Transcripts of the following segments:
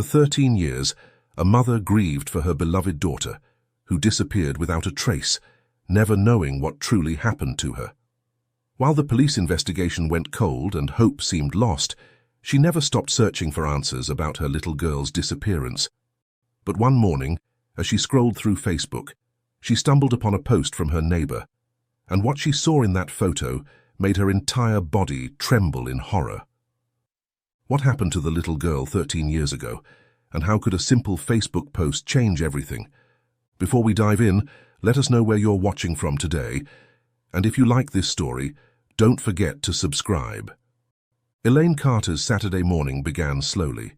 For 13 years, a mother grieved for her beloved daughter, who disappeared without a trace, never knowing what truly happened to her. While the police investigation went cold and hope seemed lost, she never stopped searching for answers about her little girl's disappearance. But one morning, as she scrolled through Facebook, she stumbled upon a post from her neighbor, and what she saw in that photo made her entire body tremble in horror. What happened to the little girl 13 years ago, and how could a simple Facebook post change everything? Before we dive in, let us know where you're watching from today, and if you like this story, don't forget to subscribe. Elaine Carter's Saturday morning began slowly,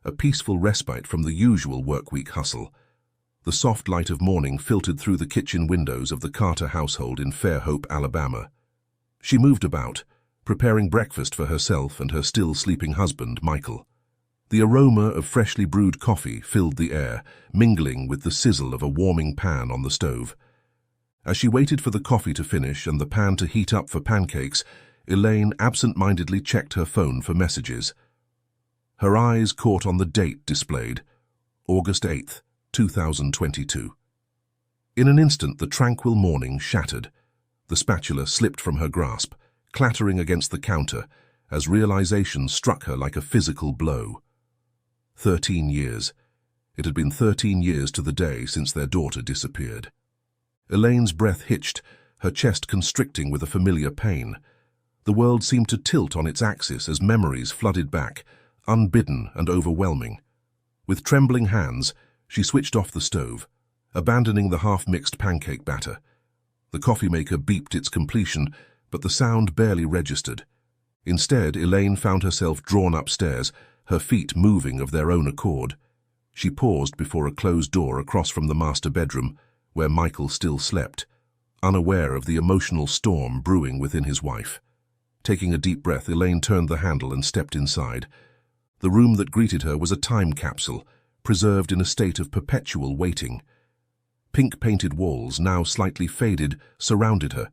a peaceful respite from the usual work-week hustle. The soft light of morning filtered through the kitchen windows of the Carter household in Fairhope, Alabama. She moved about, preparing breakfast for herself and her still sleeping husband, Michael. The aroma of freshly brewed coffee filled the air, mingling with the sizzle of a warming pan on the stove. As she waited for the coffee to finish and the pan to heat up for pancakes, Elaine absent-mindedly checked her phone for messages. Her eyes caught on the date displayed, August 8th, 2022. In an instant, the tranquil morning shattered. The spatula slipped from her grasp, clattering against the counter as realization struck her like a physical blow. 13 years. It had been 13 years to the day since their daughter disappeared. Elaine's breath hitched, her chest constricting with a familiar pain. The world seemed to tilt on its axis as memories flooded back, unbidden and overwhelming. With trembling hands, she switched off the stove, abandoning the half-mixed pancake batter. The coffee maker beeped its completion, but the sound barely registered. Instead, Elaine found herself drawn upstairs, her feet moving of their own accord. She paused before a closed door across from the master bedroom, where Michael still slept, unaware of the emotional storm brewing within his wife. Taking a deep breath, Elaine turned the handle and stepped inside. The room that greeted her was a time capsule, preserved in a state of perpetual waiting. Pink-painted walls, now slightly faded, surrounded her.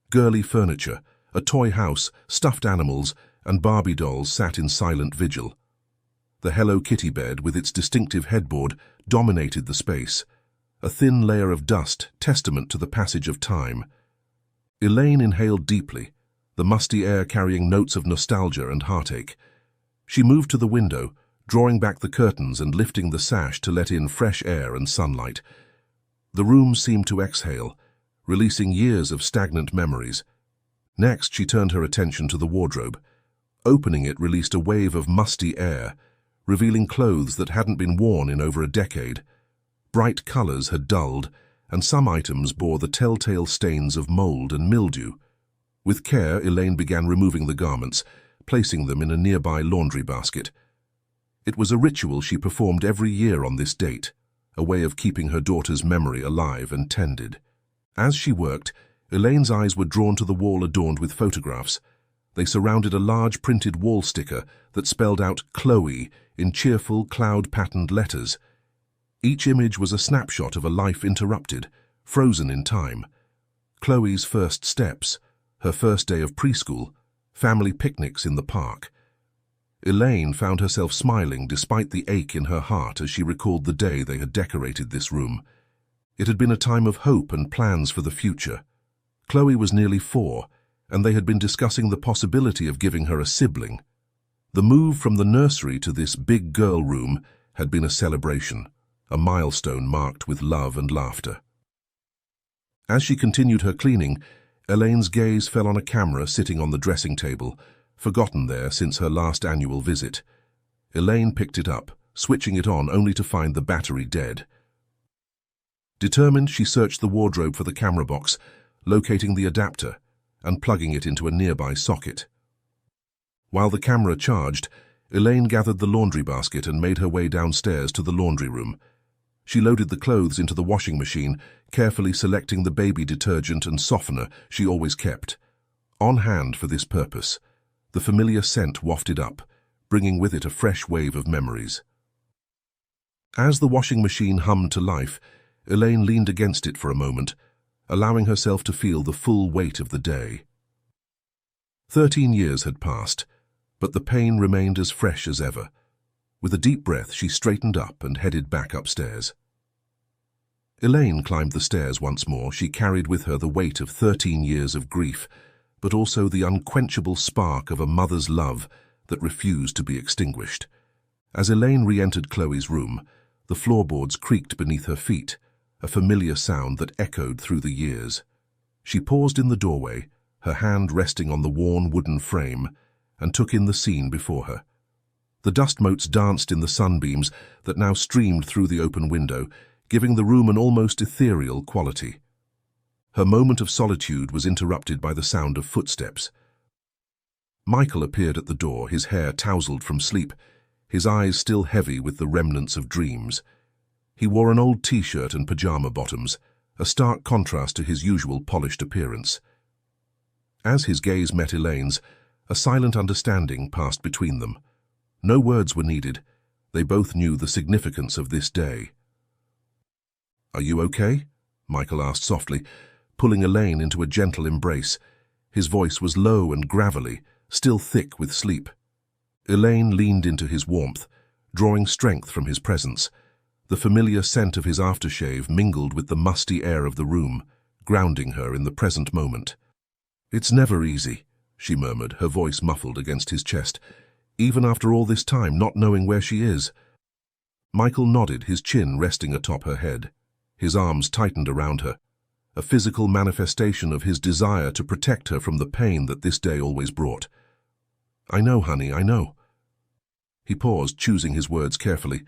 Girly furniture, a toy house, stuffed animals, and Barbie dolls sat in silent vigil. The Hello Kitty bed, with its distinctive headboard, dominated the space, a thin layer of dust, testament to the passage of time. Elaine inhaled deeply, the musty air carrying notes of nostalgia and heartache. She moved to the window, drawing back the curtains and lifting the sash to let in fresh air and sunlight. The room seemed to exhale, releasing years of stagnant memories. Next, she turned her attention to the wardrobe. Opening it released a wave of musty air, revealing clothes that hadn't been worn in over a decade. Bright colors had dulled, and some items bore the telltale stains of mold and mildew. With care, Elaine began removing the garments, placing them in a nearby laundry basket. It was a ritual she performed every year on this date, a way of keeping her daughter's memory alive and tended. As she worked, Elaine's eyes were drawn to the wall adorned with photographs. They surrounded a large printed wall sticker that spelled out Chloe in cheerful, cloud-patterned letters. Each image was a snapshot of a life interrupted, frozen in time. Chloe's first steps, her first day of preschool, family picnics in the park. Elaine found herself smiling despite the ache in her heart as she recalled the day they had decorated this room. It had been a time of hope and plans for the future. Chloe was nearly 4, and they had been discussing the possibility of giving her a sibling. The move from the nursery to this big girl room had been a celebration, a milestone marked with love and laughter. As she continued her cleaning, Elaine's gaze fell on a camera sitting on the dressing table, forgotten there since her last annual visit. Elaine picked it up, switching it on only to find the battery dead. Determined, she searched the wardrobe for the camera box, locating the adapter and plugging it into a nearby socket. While the camera charged, Elaine gathered the laundry basket and made her way downstairs to the laundry room. She loaded the clothes into the washing machine, carefully selecting the baby detergent and softener she always kept. On hand for this purpose, the familiar scent wafted up, bringing with it a fresh wave of memories. As the washing machine hummed to life, Elaine leaned against it for a moment, allowing herself to feel the full weight of the day. 13 years had passed, but the pain remained as fresh as ever. With a deep breath, she straightened up and headed back upstairs. Elaine climbed the stairs once more. She carried with her the weight of 13 years of grief, but also the unquenchable spark of a mother's love that refused to be extinguished. As Elaine re-entered Chloe's room, the floorboards creaked beneath her feet, a familiar sound that echoed through the years. She paused in the doorway, her hand resting on the worn wooden frame, and took in the scene before her. The dust motes danced in the sunbeams that now streamed through the open window, giving the room an almost ethereal quality. Her moment of solitude was interrupted by the sound of footsteps. Michael appeared at the door, his hair tousled from sleep, his eyes still heavy with the remnants of dreams. He wore an old t-shirt and pajama bottoms, a stark contrast to his usual polished appearance. As his gaze met Elaine's, a silent understanding passed between them. No words were needed. They both knew the significance of this day. "Are you okay?" Michael asked softly, pulling Elaine into a gentle embrace. His voice was low and gravelly, still thick with sleep. Elaine leaned into his warmth, drawing strength from his presence. The familiar scent of his aftershave mingled with the musty air of the room, grounding her in the present moment. "It's never easy," she murmured, her voice muffled against his chest. "Even after all this time, not knowing where she is." Michael nodded, his chin resting atop her head. His arms tightened around her, a physical manifestation of his desire to protect her from the pain that this day always brought. "I know, honey, I know." He paused, choosing his words carefully.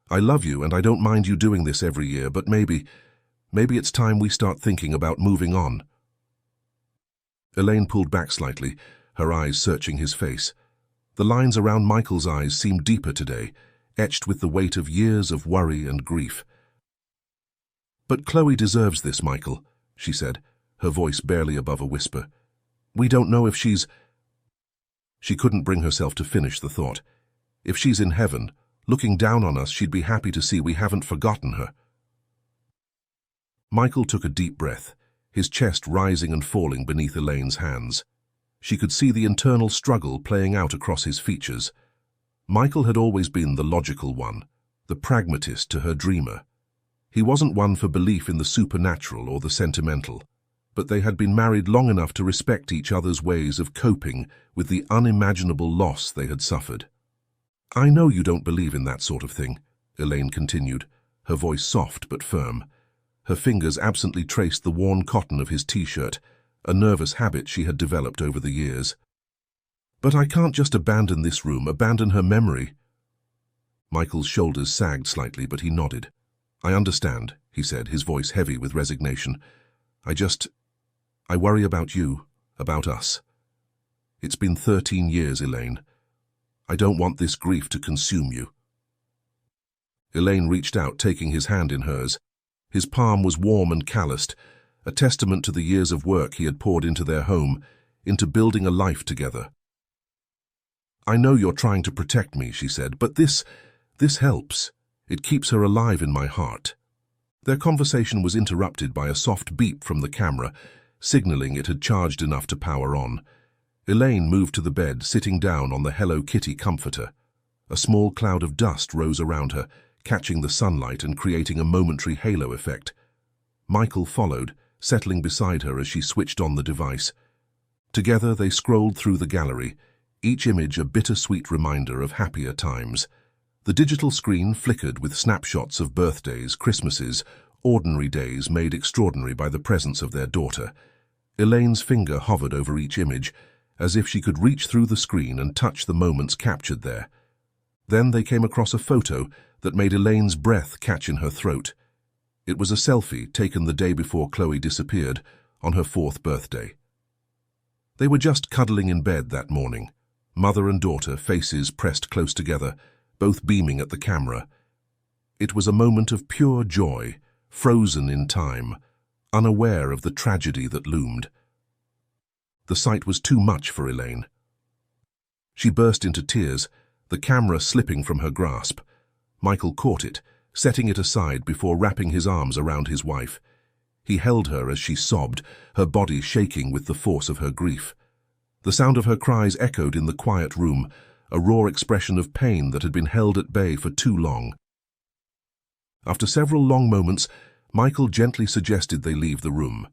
"I love you, and I don't mind you doing this every year, but maybe it's time we start thinking about moving on." Elaine pulled back slightly, her eyes searching his face. The lines around Michael's eyes seemed deeper today, etched with the weight of years of worry and grief. "But Chloe deserves this, Michael," she said, her voice barely above a whisper. "We don't know if she's—" She couldn't bring herself to finish the thought. "If she's in heaven, looking down on us, she'd be happy to see we haven't forgotten her." Michael took a deep breath, his chest rising and falling beneath Elaine's hands. She could see the internal struggle playing out across his features. Michael had always been the logical one, the pragmatist to her dreamer. He wasn't one for belief in the supernatural or the sentimental, but they had been married long enough to respect each other's ways of coping with the unimaginable loss they had suffered. "I know you don't believe in that sort of thing," Elaine continued, her voice soft but firm. Her fingers absently traced the worn cotton of his t-shirt, a nervous habit she had developed over the years. "But I can't just abandon this room, abandon her memory." Michael's shoulders sagged slightly, but he nodded. "I understand," he said, his voice heavy with resignation. I worry about you, about us. It's been 13 years, Elaine. I don't want this grief to consume you." Elaine reached out, taking his hand in hers. His palm was warm and calloused, a testament to the years of work he had poured into their home, into building a life together. "I know you're trying to protect me," she said, "but this helps. It keeps her alive in my heart." Their conversation was interrupted by a soft beep from the camera, signaling it had charged enough to power on. Elaine moved to the bed, sitting down on the Hello Kitty comforter. A small cloud of dust rose around her, catching the sunlight and creating a momentary halo effect. Michael followed, settling beside her as she switched on the device. Together they scrolled through the gallery, each image a bittersweet reminder of happier times. The digital screen flickered with snapshots of birthdays, Christmases, ordinary days made extraordinary by the presence of their daughter. Elaine's finger hovered over each image, as if she could reach through the screen and touch the moments captured there. Then they came across a photo that made Elaine's breath catch in her throat. It was a selfie taken the day before Chloe disappeared, on her 4th birthday. They were just cuddling in bed that morning, mother and daughter, faces pressed close together, both beaming at the camera. It was a moment of pure joy, frozen in time, unaware of the tragedy that loomed. The sight was too much for Elaine. She burst into tears, the camera slipping from her grasp. Michael caught it, setting it aside before wrapping his arms around his wife. He held her as she sobbed, her body shaking with the force of her grief. The sound of her cries echoed in the quiet room, a raw expression of pain that had been held at bay for too long. After several long moments, Michael gently suggested they leave the room.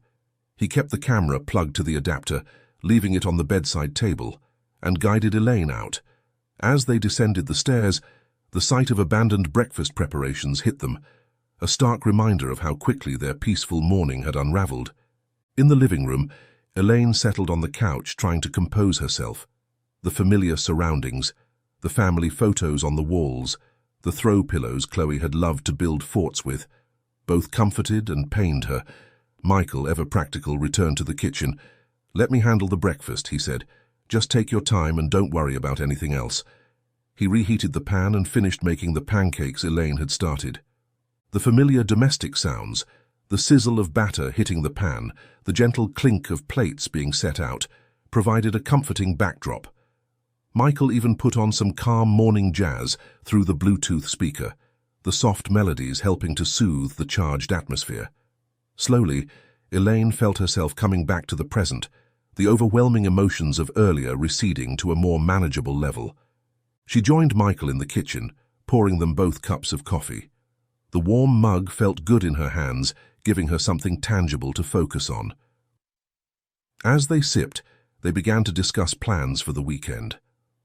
He kept the camera plugged to the adapter, leaving it on the bedside table, and guided Elaine out. As they descended the stairs, the sight of abandoned breakfast preparations hit them, a stark reminder of how quickly their peaceful morning had unraveled. In the living room, Elaine settled on the couch, trying to compose herself. The familiar surroundings, the family photos on the walls, the throw pillows Chloe had loved to build forts with, both comforted and pained her. Michael, ever practical, returned to the kitchen. "Let me handle the breakfast," he said. "Just take your time and don't worry about anything else." He reheated the pan and finished making the pancakes Elaine had started. The familiar domestic sounds, the sizzle of batter hitting the pan, the gentle clink of plates being set out, provided a comforting backdrop. Michael even put on some calm morning jazz through the Bluetooth speaker, the soft melodies helping to soothe the charged atmosphere. Slowly, Elaine felt herself coming back to the present, the overwhelming emotions of earlier receding to a more manageable level. She joined Michael in the kitchen, pouring them both cups of coffee. The warm mug felt good in her hands, giving her something tangible to focus on. As they sipped, they began to discuss plans for the weekend.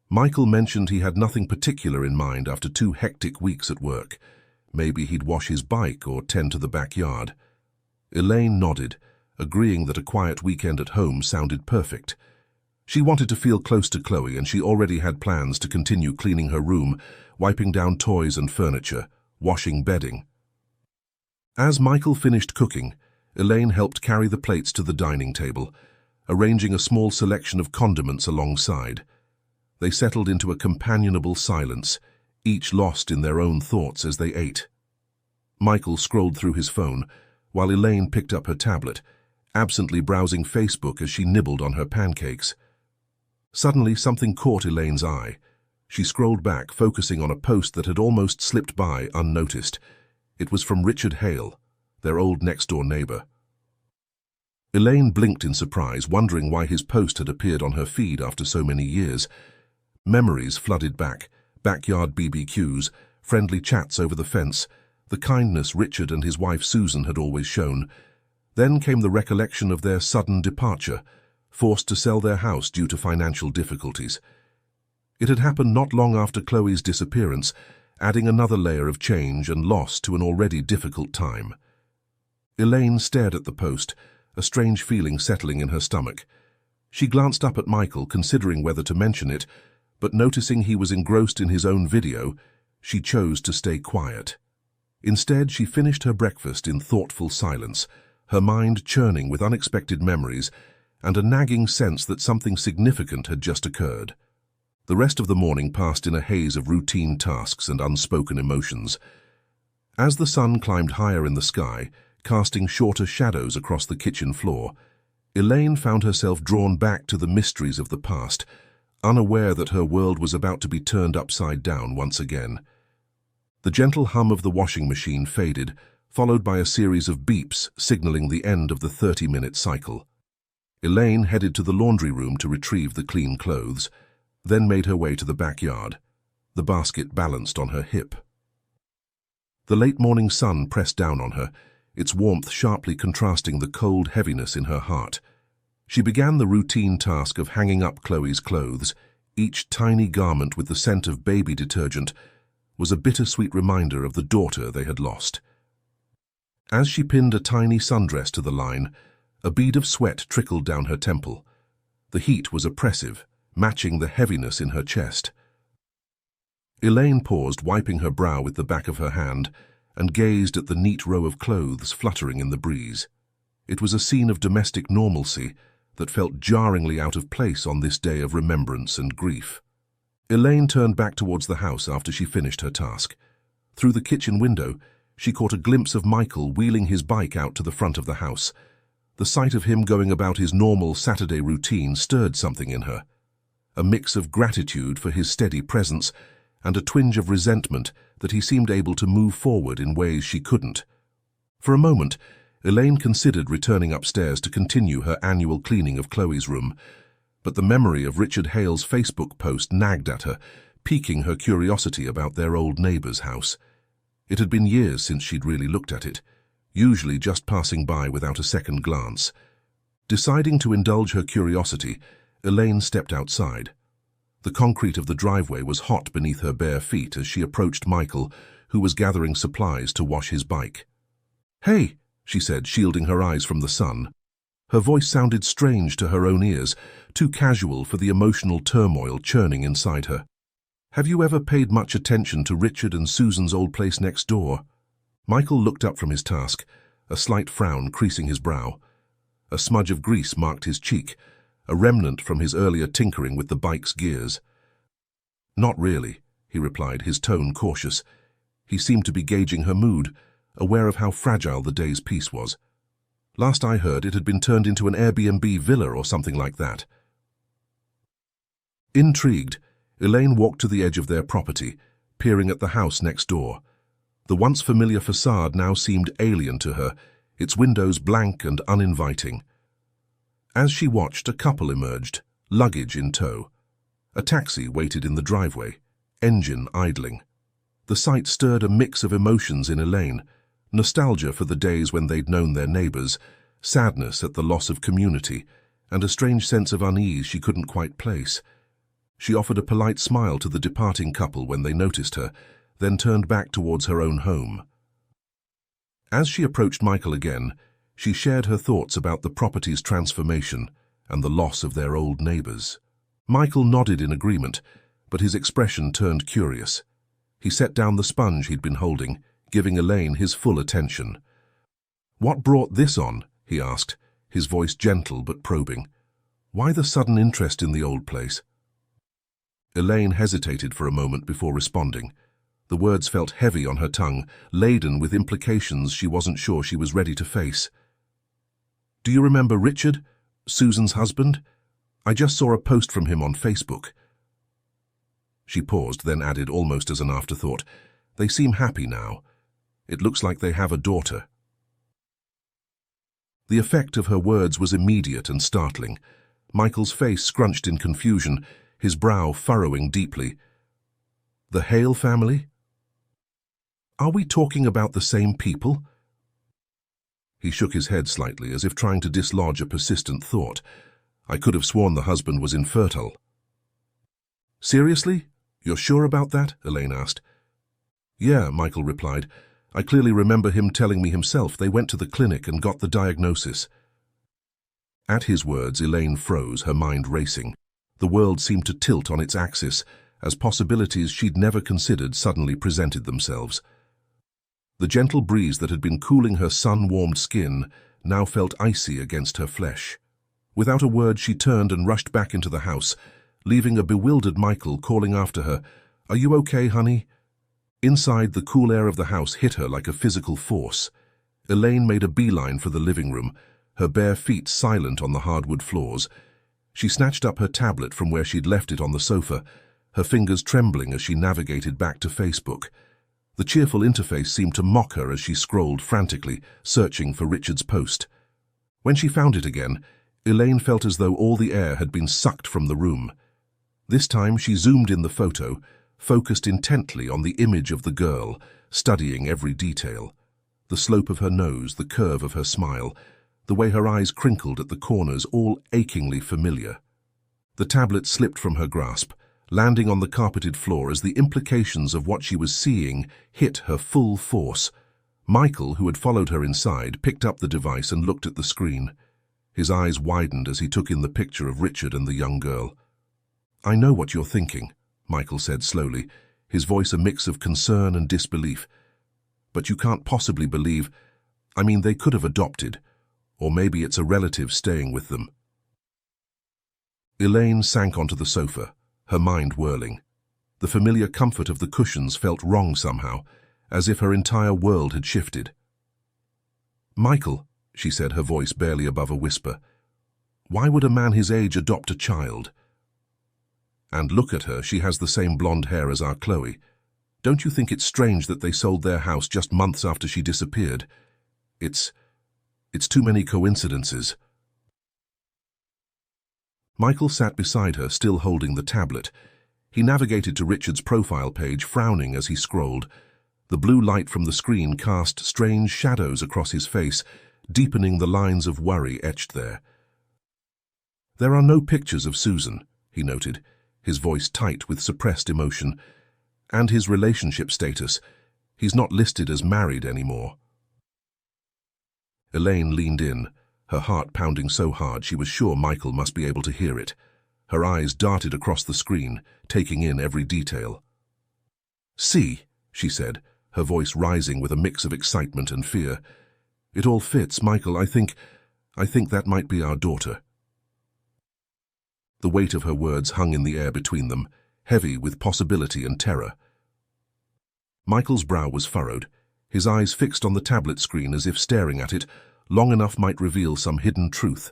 Michael mentioned he had nothing particular in mind after 2 hectic weeks at work. Maybe he'd wash his bike or tend to the backyard. Elaine nodded, agreeing that a quiet weekend at home sounded perfect. She wanted to feel close to Chloe, and she already had plans to continue cleaning her room, wiping down toys and furniture, washing bedding. As Michael finished cooking, Elaine helped carry the plates to the dining table, arranging a small selection of condiments alongside. They settled into a companionable silence, each lost in their own thoughts as they ate. Michael scrolled through his phone, while Elaine picked up her tablet, absently browsing Facebook as she nibbled on her pancakes. Suddenly, something caught Elaine's eye. She scrolled back, focusing on a post that had almost slipped by unnoticed. It was from Richard Hale, their old next-door neighbor. Elaine blinked in surprise, wondering why his post had appeared on her feed after so many years. Memories flooded back, backyard BBQs, friendly chats over the fence, the kindness Richard and his wife Susan had always shown. Then came the recollection of their sudden departure, forced to sell their house due to financial difficulties. It had happened not long after Chloe's disappearance, adding another layer of change and loss to an already difficult time. Elaine stared at the post, a strange feeling settling in her stomach. She glanced up at Michael, considering whether to mention it, but noticing he was engrossed in his own video, she chose to stay quiet. Instead, she finished her breakfast in thoughtful silence, her mind churning with unexpected memories and a nagging sense that something significant had just occurred. The rest of the morning passed in a haze of routine tasks and unspoken emotions. As the sun climbed higher in the sky, casting shorter shadows across the kitchen floor, Elaine found herself drawn back to the mysteries of the past, unaware that her world was about to be turned upside down once again. The gentle hum of the washing machine faded, followed by a series of beeps signaling the end of the 30-minute cycle. Elaine headed to the laundry room to retrieve the clean clothes, then made her way to the backyard, the basket balanced on her hip. The late morning sun pressed down on her, its warmth sharply contrasting the cold heaviness in her heart. She began the routine task of hanging up Chloe's clothes. Each tiny garment with the scent of baby detergent was a bittersweet reminder of the daughter they had lost. As she pinned a tiny sundress to the line, a bead of sweat trickled down her temple. The heat was oppressive, matching the heaviness in her chest. Elaine paused, wiping her brow with the back of her hand, and gazed at the neat row of clothes fluttering in the breeze. It was a scene of domestic normalcy that felt jarringly out of place on this day of remembrance and grief. Elaine turned back towards the house after she finished her task. Through the kitchen window, she caught a glimpse of Michael wheeling his bike out to the front of the house. The sight of him going about his normal Saturday routine stirred something in her. A mix of gratitude for his steady presence and a twinge of resentment that he seemed able to move forward in ways she couldn't. For a moment, Elaine considered returning upstairs to continue her annual cleaning of Chloe's room, But the memory of Richard Hale's Facebook post nagged at her, piquing her curiosity about their old neighbour's house. It had been years since she'd really looked at it, usually just passing by without a second glance. Deciding to indulge her curiosity, Elaine stepped outside. The concrete of the driveway was hot beneath her bare feet as she approached Michael, who was gathering supplies to wash his bike. "Hey," she said, shielding her eyes from the sun. Her voice sounded strange to her own ears, too casual for the emotional turmoil churning inside her. "Have you ever paid much attention to Richard and Susan's old place next door?" Michael looked up from his task, a slight frown creasing his brow. A smudge of grease marked his cheek, a remnant from his earlier tinkering with the bike's gears. "Not really," he replied, his tone cautious. He seemed to be gauging her mood, aware of how fragile the day's peace was. "Last I heard, it had been turned into an Airbnb villa or something like that." Intrigued, Elaine walked to the edge of their property, peering at the house next door. The once familiar facade now seemed alien to her, its windows blank and uninviting. As she watched, a couple emerged, luggage in tow. A taxi waited in the driveway, engine idling. The sight stirred a mix of emotions in Elaine: nostalgia for the days when they'd known their neighbours, sadness at the loss of community, and a strange sense of unease she couldn't quite place. She offered a polite smile to the departing couple when they noticed her, then turned back towards her own home. As she approached Michael again, she shared her thoughts about the property's transformation and the loss of their old neighbours. Michael nodded in agreement, but his expression turned curious. He set down the sponge he'd been holding, giving Elaine his full attention. "What brought this on?" he asked, his voice gentle but probing. "Why the sudden interest in the old place?" Elaine hesitated for a moment before responding. The words felt heavy on her tongue, laden with implications she wasn't sure she was ready to face. "Do you remember Richard, Susan's husband? I just saw a post from him on Facebook." She paused, then added almost as an afterthought, "They seem happy now. It looks like they have a daughter." The effect of her words was immediate and startling. Michael's face scrunched in confusion, his brow furrowing deeply. "The Hale family? Are we talking about the same people?" He shook his head slightly, as if trying to dislodge a persistent thought. "I could have sworn the husband was infertile." "Seriously? You're sure about that?" Elaine asked. "Yeah," Michael replied. "I clearly remember him telling me himself they went to the clinic and got the diagnosis." At his words, Elaine froze, her mind racing. The world seemed to tilt on its axis, as possibilities she'd never considered suddenly presented themselves. The gentle breeze that had been cooling her sun-warmed skin now felt icy against her flesh. Without a word, she turned and rushed back into the house, leaving a bewildered Michael calling after her, "Are you okay, honey?" Inside, the cool air of the house hit her like a physical force. Elaine made a beeline for the living room, her bare feet silent on the hardwood floors. She snatched up her tablet from where she'd left it on the sofa, her fingers trembling as she navigated back to Facebook. The cheerful interface seemed to mock her as she scrolled frantically, searching for Richard's post. When she found it again, Elaine felt as though all the air had been sucked from the room. This time she zoomed in the photo, focused intently on the image of the girl, studying every detail. The slope of her nose, the curve of her smile, the way her eyes crinkled at the corners, all achingly familiar. The tablet slipped from her grasp, landing on the carpeted floor as the implications of what she was seeing hit her full force. Michael, who had followed her inside, picked up the device and looked at the screen. His eyes widened as he took in the picture of Richard and the young girl. "I know what you're thinking," Michael said slowly, his voice a mix of concern and disbelief. "But you can't possibly believe... I mean, they could have adopted. Or maybe it's a relative staying with them." Elaine sank onto the sofa, her mind whirling. The familiar comfort of the cushions felt wrong somehow, as if her entire world had shifted. "Michael," she said, her voice barely above a whisper, "why would a man his age adopt a child? And look at her, she has the same blonde hair as our Chloe. Don't you think it's strange that they sold their house just months after she disappeared? It's too many coincidences." Michael sat beside her, still holding the tablet. He navigated to Richard's profile page, frowning as he scrolled. The blue light from the screen cast strange shadows across his face, deepening the lines of worry etched there. "There are no pictures of Susan," he noted, his voice tight with suppressed emotion. "And his relationship status. He's not listed as married anymore." Elaine leaned in, her heart pounding so hard she was sure Michael must be able to hear it. Her eyes darted across the screen, taking in every detail. "See," she said, her voice rising with a mix of excitement and fear. "It all fits, Michael. I think that might be our daughter." The weight of her words hung in the air between them, heavy with possibility and terror. Michael's brow was furrowed, his eyes fixed on the tablet screen as if staring at it long enough might reveal some hidden truth.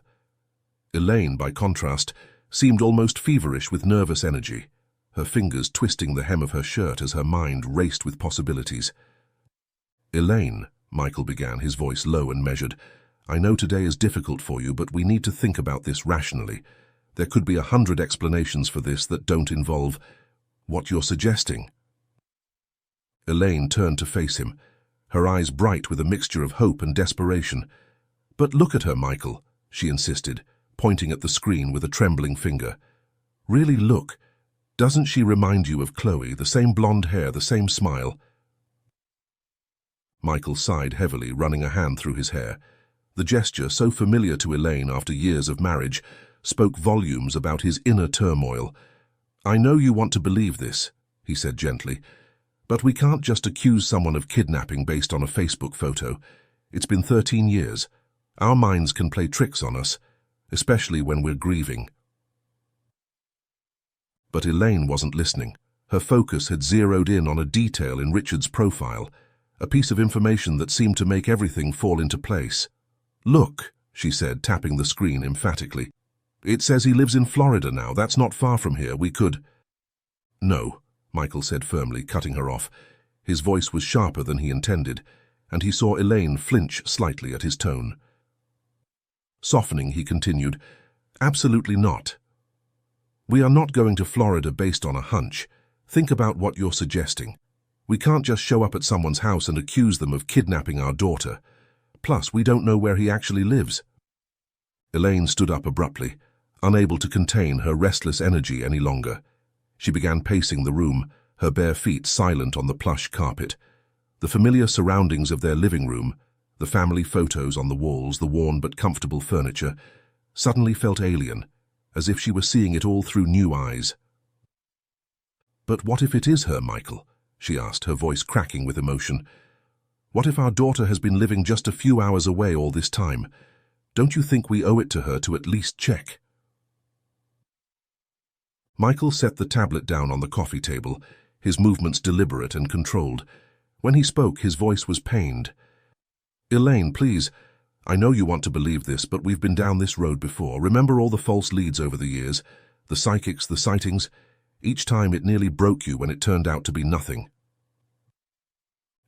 Elaine, by contrast, seemed almost feverish with nervous energy, her fingers twisting the hem of her shirt as her mind raced with possibilities. "Elaine," Michael began, his voice low and measured, "I know today is difficult for you, but we need to think about this rationally. There could be 100 explanations for this that don't involve what you're suggesting." Elaine turned to face him, her eyes bright with a mixture of hope and desperation. "But look at her, Michael," she insisted, pointing at the screen with a trembling finger. "Really look. Doesn't she remind you of Chloe, the same blonde hair, the same smile?" Michael sighed heavily, running a hand through his hair. The gesture, so familiar to Elaine after years of marriage, spoke volumes about his inner turmoil. "I know you want to believe this," he said gently, "but we can't just accuse someone of kidnapping based on a Facebook photo. It's been 13 years. Our minds can play tricks on us, especially when we're grieving." But Elaine wasn't listening. Her focus had zeroed in on a detail in Richard's profile, a piece of information that seemed to make everything fall into place. "Look," she said, tapping the screen emphatically. "It says he lives in Florida now. That's not far from here. We could—" "No," Michael said firmly, cutting her off. His voice was sharper than he intended, and he saw Elaine flinch slightly at his tone. Softening, he continued, "Absolutely not. We are not going to Florida based on a hunch. Think about what you're suggesting. We can't just show up at someone's house and accuse them of kidnapping our daughter. Plus, we don't know where he actually lives." Elaine stood up abruptly, unable to contain her restless energy any longer. She began pacing the room, her bare feet silent on the plush carpet. The familiar surroundings of their living room, the family photos on the walls, the worn but comfortable furniture, suddenly felt alien, as if she were seeing it all through new eyes. "But what if it is her, Michael?" she asked, her voice cracking with emotion. "What if our daughter has been living just a few hours away all this time? Don't you think we owe it to her to at least check?" Michael set the tablet down on the coffee table, his movements deliberate and controlled. When he spoke, his voice was pained. "Elaine, please, I know you want to believe this, but we've been down this road before. Remember all the false leads over the years? The psychics, the sightings? Each time it nearly broke you when it turned out to be nothing."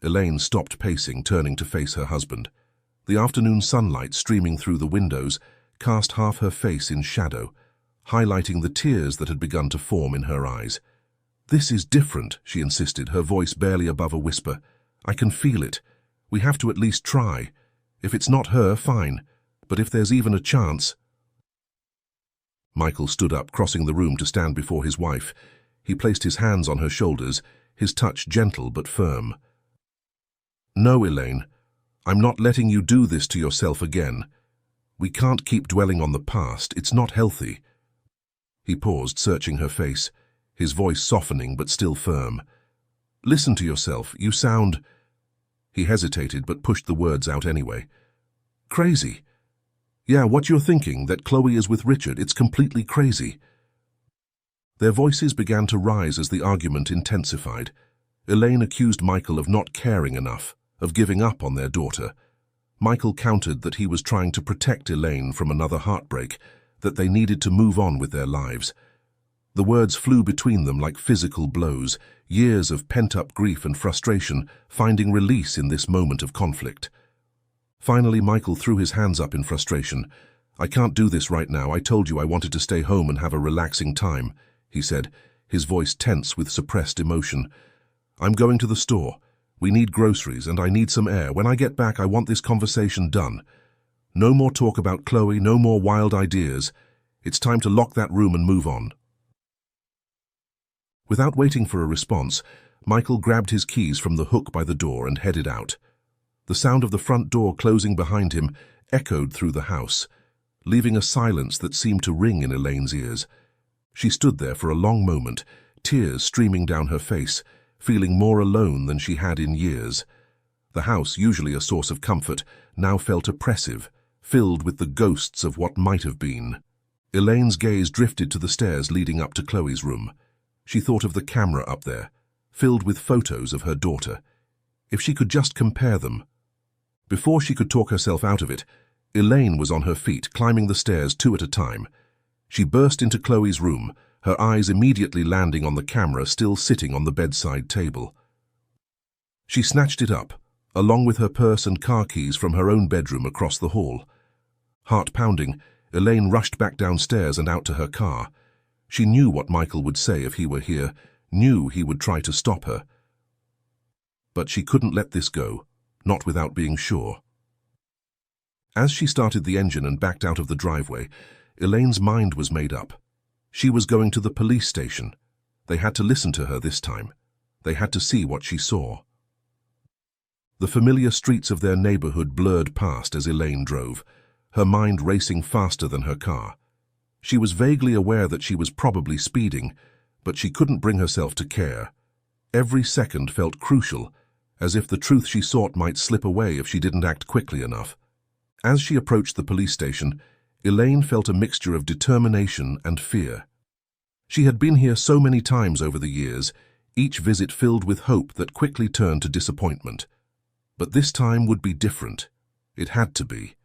Elaine stopped pacing, turning to face her husband. The afternoon sunlight streaming through the windows cast half her face in shadow, highlighting the tears that had begun to form in her eyes. "This is different," she insisted, her voice barely above a whisper. "I can feel it. We have to at least try. If it's not her, fine. But if there's even a chance—" Michael stood up, crossing the room to stand before his wife. He placed his hands on her shoulders, his touch gentle but firm. "No, Elaine, I'm not letting you do this to yourself again. We can't keep dwelling on the past. It's not healthy." He paused, searching her face, his voice softening but still firm. "Listen to yourself. You sound—" He hesitated but pushed the words out anyway. "Crazy. Yeah, what you're thinking, that Chloe is with Richard, it's completely crazy." Their voices began to rise as the argument intensified. Elaine accused Michael of not caring enough, of giving up on their daughter. Michael countered that he was trying to protect Elaine from another heartbreak, that they needed to move on with their lives. The words flew between them like physical blows, years of pent-up grief and frustration finding release in this moment of conflict. Finally, Michael threw his hands up in frustration. "I can't do this right now. I told you I wanted to stay home and have a relaxing time," he said, his voice tense with suppressed emotion. "I'm going to the store. We need groceries and I need some air. When I get back, I want this conversation done. No more talk about Chloe, no more wild ideas. It's time to lock that room and move on." Without waiting for a response, Michael grabbed his keys from the hook by the door and headed out. The sound of the front door closing behind him echoed through the house, leaving a silence that seemed to ring in Elaine's ears. She stood there for a long moment, tears streaming down her face, feeling more alone than she had in years. The house, usually a source of comfort, now felt oppressive, filled with the ghosts of what might have been. Elaine's gaze drifted to the stairs leading up to Chloe's room. She thought of the camera up there, filled with photos of her daughter. If she could just compare them. Before she could talk herself out of it, Elaine was on her feet, climbing the stairs 2 at a time. She burst into Chloe's room, her eyes immediately landing on the camera still sitting on the bedside table. She snatched it up, along with her purse and car keys from her own bedroom across the hall. Heart pounding, Elaine rushed back downstairs and out to her car. She knew what Michael would say if he were here, knew he would try to stop her. But she couldn't let this go, not without being sure. As she started the engine and backed out of the driveway, Elaine's mind was made up. She was going to the police station. They had to listen to her this time. They had to see what she saw. The familiar streets of their neighborhood blurred past as Elaine drove, her mind racing faster than her car. She was vaguely aware that she was probably speeding, but she couldn't bring herself to care. Every second felt crucial, as if the truth she sought might slip away if she didn't act quickly enough. As she approached the police station, Elaine felt a mixture of determination and fear. She had been here so many times over the years, each visit filled with hope that quickly turned to disappointment. But this time would be different. It had to be.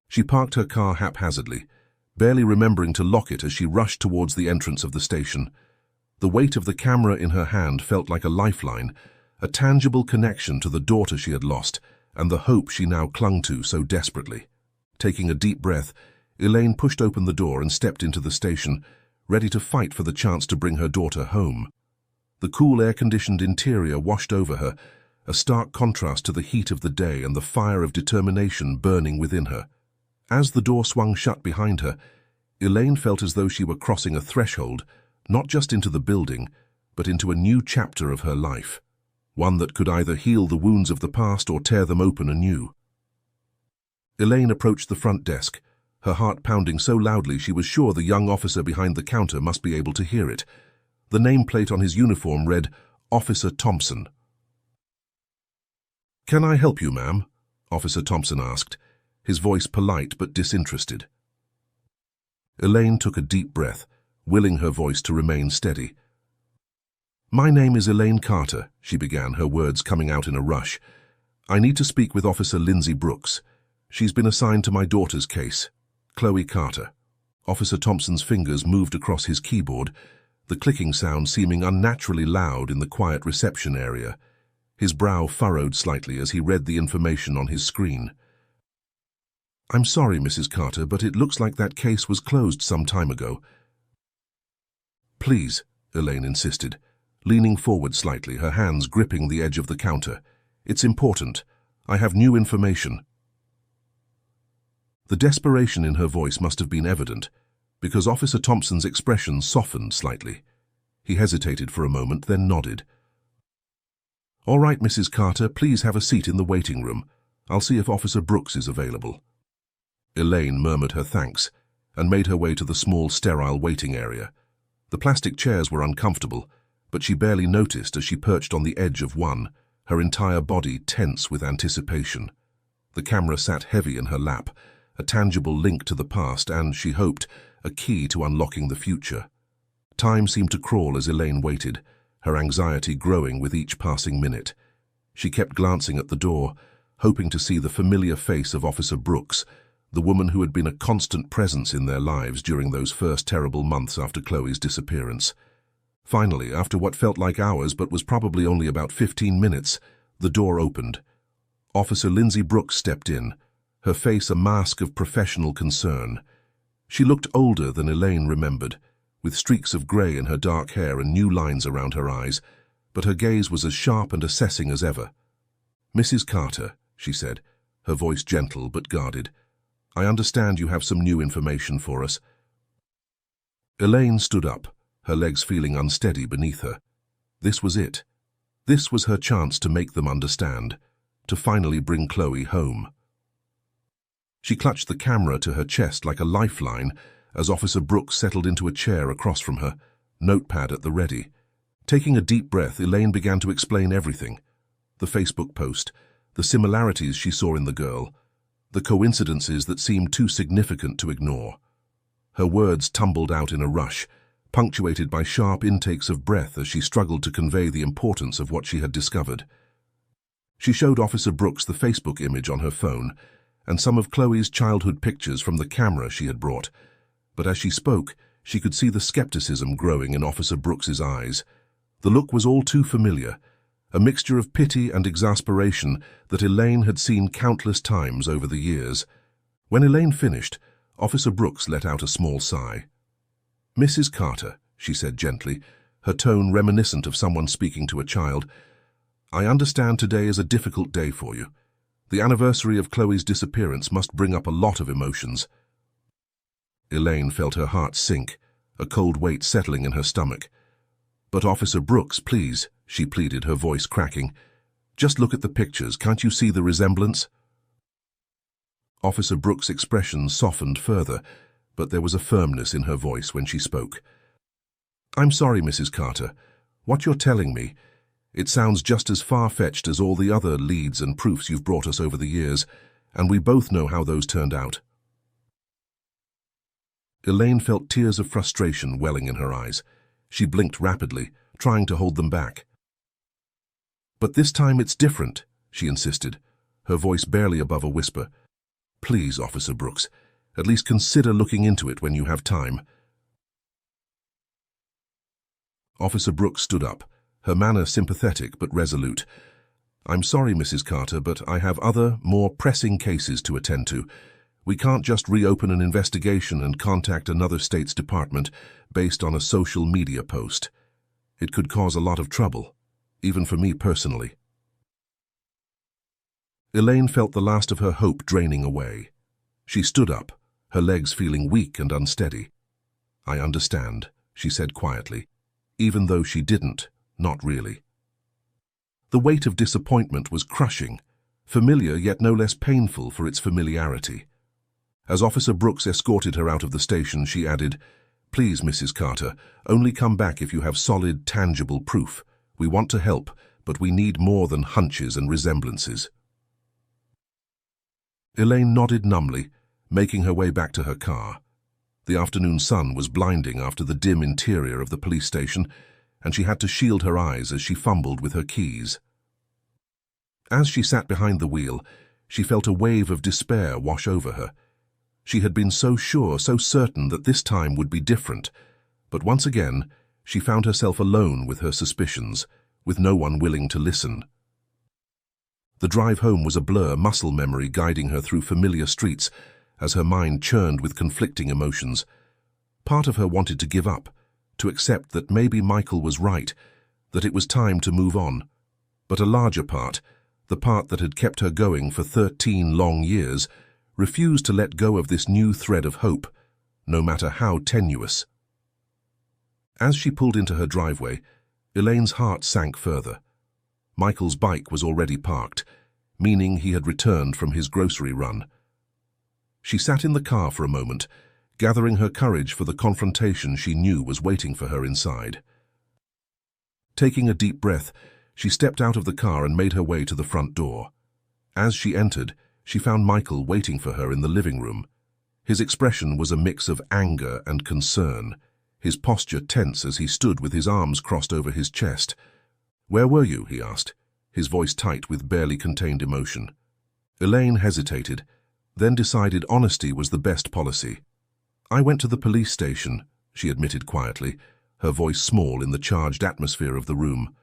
She parked her car haphazardly, barely remembering to lock it as she rushed towards the entrance of the station. The weight of the camera in her hand felt like a lifeline, a tangible connection to the daughter she had lost and the hope she now clung to so desperately. Taking a deep breath, Elaine pushed open the door and stepped into the station, ready to fight for the chance to bring her daughter home. The cool air-conditioned interior washed over her, a stark contrast to the heat of the day and the fire of determination burning within her. As the door swung shut behind her, Elaine felt as though she were crossing a threshold, not just into the building, but into a new chapter of her life, one that could either heal the wounds of the past or tear them open anew. Elaine approached the front desk, her heart pounding so loudly she was sure the young officer behind the counter must be able to hear it. The nameplate on his uniform read, "Officer Thompson." "Can I help you, ma'am?" Officer Thompson asked, his voice polite but disinterested. Elaine took a deep breath, willing her voice to remain steady. "My name is Elaine Carter," she began, her words coming out in a rush. "I need to speak with Officer Lindsay Brooks. She's been assigned to my daughter's case, Chloe Carter." Officer Thompson's fingers moved across his keyboard, the clicking sound seeming unnaturally loud in the quiet reception area. His brow furrowed slightly as he read the information on his screen. "I'm sorry, Mrs. Carter, but it looks like that case was closed some time ago." "Please," Elaine insisted, leaning forward slightly, her hands gripping the edge of the counter. "It's important. I have new information." The desperation in her voice must have been evident, because Officer Thompson's expression softened slightly. He hesitated for a moment, then nodded. "All right, Mrs. Carter, please have a seat in the waiting room. I'll see if Officer Brooks is available." Elaine murmured her thanks and made her way to the small, sterile waiting area. The plastic chairs were uncomfortable, but she barely noticed as she perched on the edge of one, her entire body tense with anticipation. The camera sat heavy in her lap, a tangible link to the past and, she hoped, a key to unlocking the future. Time seemed to crawl as Elaine waited, her anxiety growing with each passing minute. She kept glancing at the door, hoping to see the familiar face of Officer Brooks, the woman who had been a constant presence in their lives during those first terrible months after Chloe's disappearance. Finally, after what felt like hours but was probably only about 15 minutes, the door opened. Officer Lindsay Brooks stepped in, her face a mask of professional concern. She looked older than Elaine remembered, with streaks of grey in her dark hair and new lines around her eyes, but her gaze was as sharp and assessing as ever. "Mrs. Carter," she said, her voice gentle but guarded, "I understand you have some new information for us." Elaine stood up, her legs feeling unsteady beneath her. This was it. This was her chance to make them understand, to finally bring Chloe home. She clutched the camera to her chest like a lifeline as Officer Brooks settled into a chair across from her, notepad at the ready. Taking a deep breath, Elaine began to explain everything. The Facebook post, the similarities she saw in the girl, the coincidences that seemed too significant to ignore. Her words tumbled out in a rush, punctuated by sharp intakes of breath as she struggled to convey the importance of what she had discovered. She showed Officer Brooks the Facebook image on her phone and some of Chloe's childhood pictures from the camera she had brought, but as she spoke, she could see the skepticism growing in Officer Brooks's eyes. The look was all too familiar, a mixture of pity and exasperation that Elaine had seen countless times over the years. When Elaine finished, Officer Brooks let out a small sigh. "Mrs. Carter," she said gently, her tone reminiscent of someone speaking to a child, "I understand today is a difficult day for you. The anniversary of Chloe's disappearance must bring up a lot of emotions." Elaine felt her heart sink, a cold weight settling in her stomach. "But Officer Brooks, please," she pleaded, her voice cracking. "Just look at the pictures. Can't you see the resemblance?" Officer Brooks' expression softened further, but there was a firmness in her voice when she spoke. "I'm sorry, Mrs. Carter. What you're telling me, it sounds just as far-fetched as all the other leads and proofs you've brought us over the years, and we both know how those turned out." Elaine felt tears of frustration welling in her eyes. She blinked rapidly, trying to hold them back. "But this time it's different," she insisted, her voice barely above a whisper. "Please, Officer Brooks, at least consider looking into it when you have time." Officer Brooks stood up, her manner sympathetic but resolute. "I'm sorry, Mrs. Carter, but I have other, more pressing cases to attend to. We can't just reopen an investigation and contact another state's department based on a social media post. It could cause a lot of trouble, even for me personally." Elaine felt the last of her hope draining away. She stood up, her legs feeling weak and unsteady. "I understand," she said quietly, even though she didn't, not really. The weight of disappointment was crushing, familiar yet no less painful for its familiarity. As Officer Brooks escorted her out of the station, she added, "Please, Mrs. Carter, only come back if you have solid, tangible proof. We want to help, but we need more than hunches and resemblances." Elaine nodded numbly, making her way back to her car. The afternoon sun was blinding after the dim interior of the police station, and she had to shield her eyes as she fumbled with her keys. As she sat behind the wheel, she felt a wave of despair wash over her. She had been so sure, so certain that this time would be different, but once again, she found herself alone with her suspicions, with no one willing to listen. The drive home was a blur, muscle memory guiding her through familiar streets as her mind churned with conflicting emotions. Part of her wanted to give up, to accept that maybe Michael was right, that it was time to move on. But a larger part, the part that had kept her going for 13 long years, refused to let go of this new thread of hope, no matter how tenuous. As she pulled into her driveway, Elaine's heart sank further. Michael's bike was already parked, meaning he had returned from his grocery run. She sat in the car for a moment, gathering her courage for the confrontation she knew was waiting for her inside. Taking a deep breath, she stepped out of the car and made her way to the front door. As she entered, she found Michael waiting for her in the living room. His expression was a mix of anger and concern, his posture tense as he stood with his arms crossed over his chest. "Where were you?" he asked, his voice tight with barely contained emotion. Elaine hesitated, then decided honesty was the best policy. "I went to the police station," she admitted quietly, her voice small in the charged atmosphere of the room.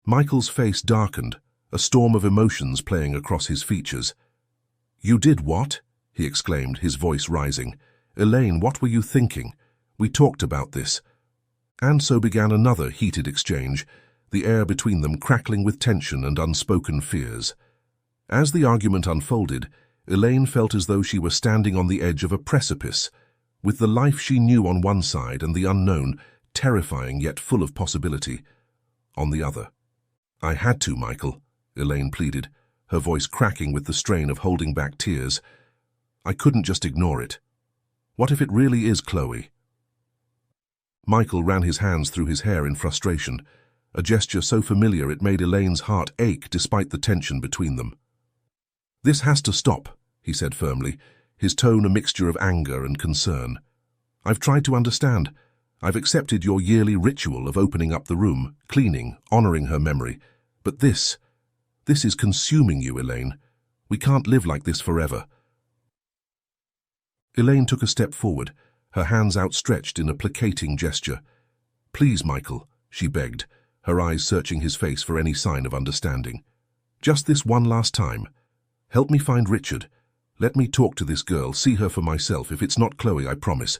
Michael's face darkened, a storm of emotions playing across his features. "You did what?" he exclaimed, his voice rising. "Elaine, what were you thinking? We talked about this." And so began another heated exchange, the air between them crackling with tension and unspoken fears. As the argument unfolded, Elaine felt as though she were standing on the edge of a precipice, with the life she knew on one side and the unknown, terrifying yet full of possibility, on the other. "I had to, Michael," Elaine pleaded, her voice cracking with the strain of holding back tears. "I couldn't just ignore it. What if it really is Chloe?" Michael ran his hands through his hair in frustration, a gesture so familiar it made Elaine's heart ache despite the tension between them. "This has to stop," he said firmly, his tone a mixture of anger and concern. "I've tried to understand. I've accepted your yearly ritual of opening up the room, cleaning, honoring her memory. But this is consuming you, Elaine. We can't live like this forever." Elaine took a step forward, her hands outstretched in a placating gesture. "Please, Michael," she begged, her eyes searching his face for any sign of understanding. "Just this one last time. Help me find Richard. Let me talk to this girl, see her for myself. If it's not Chloe, I promise.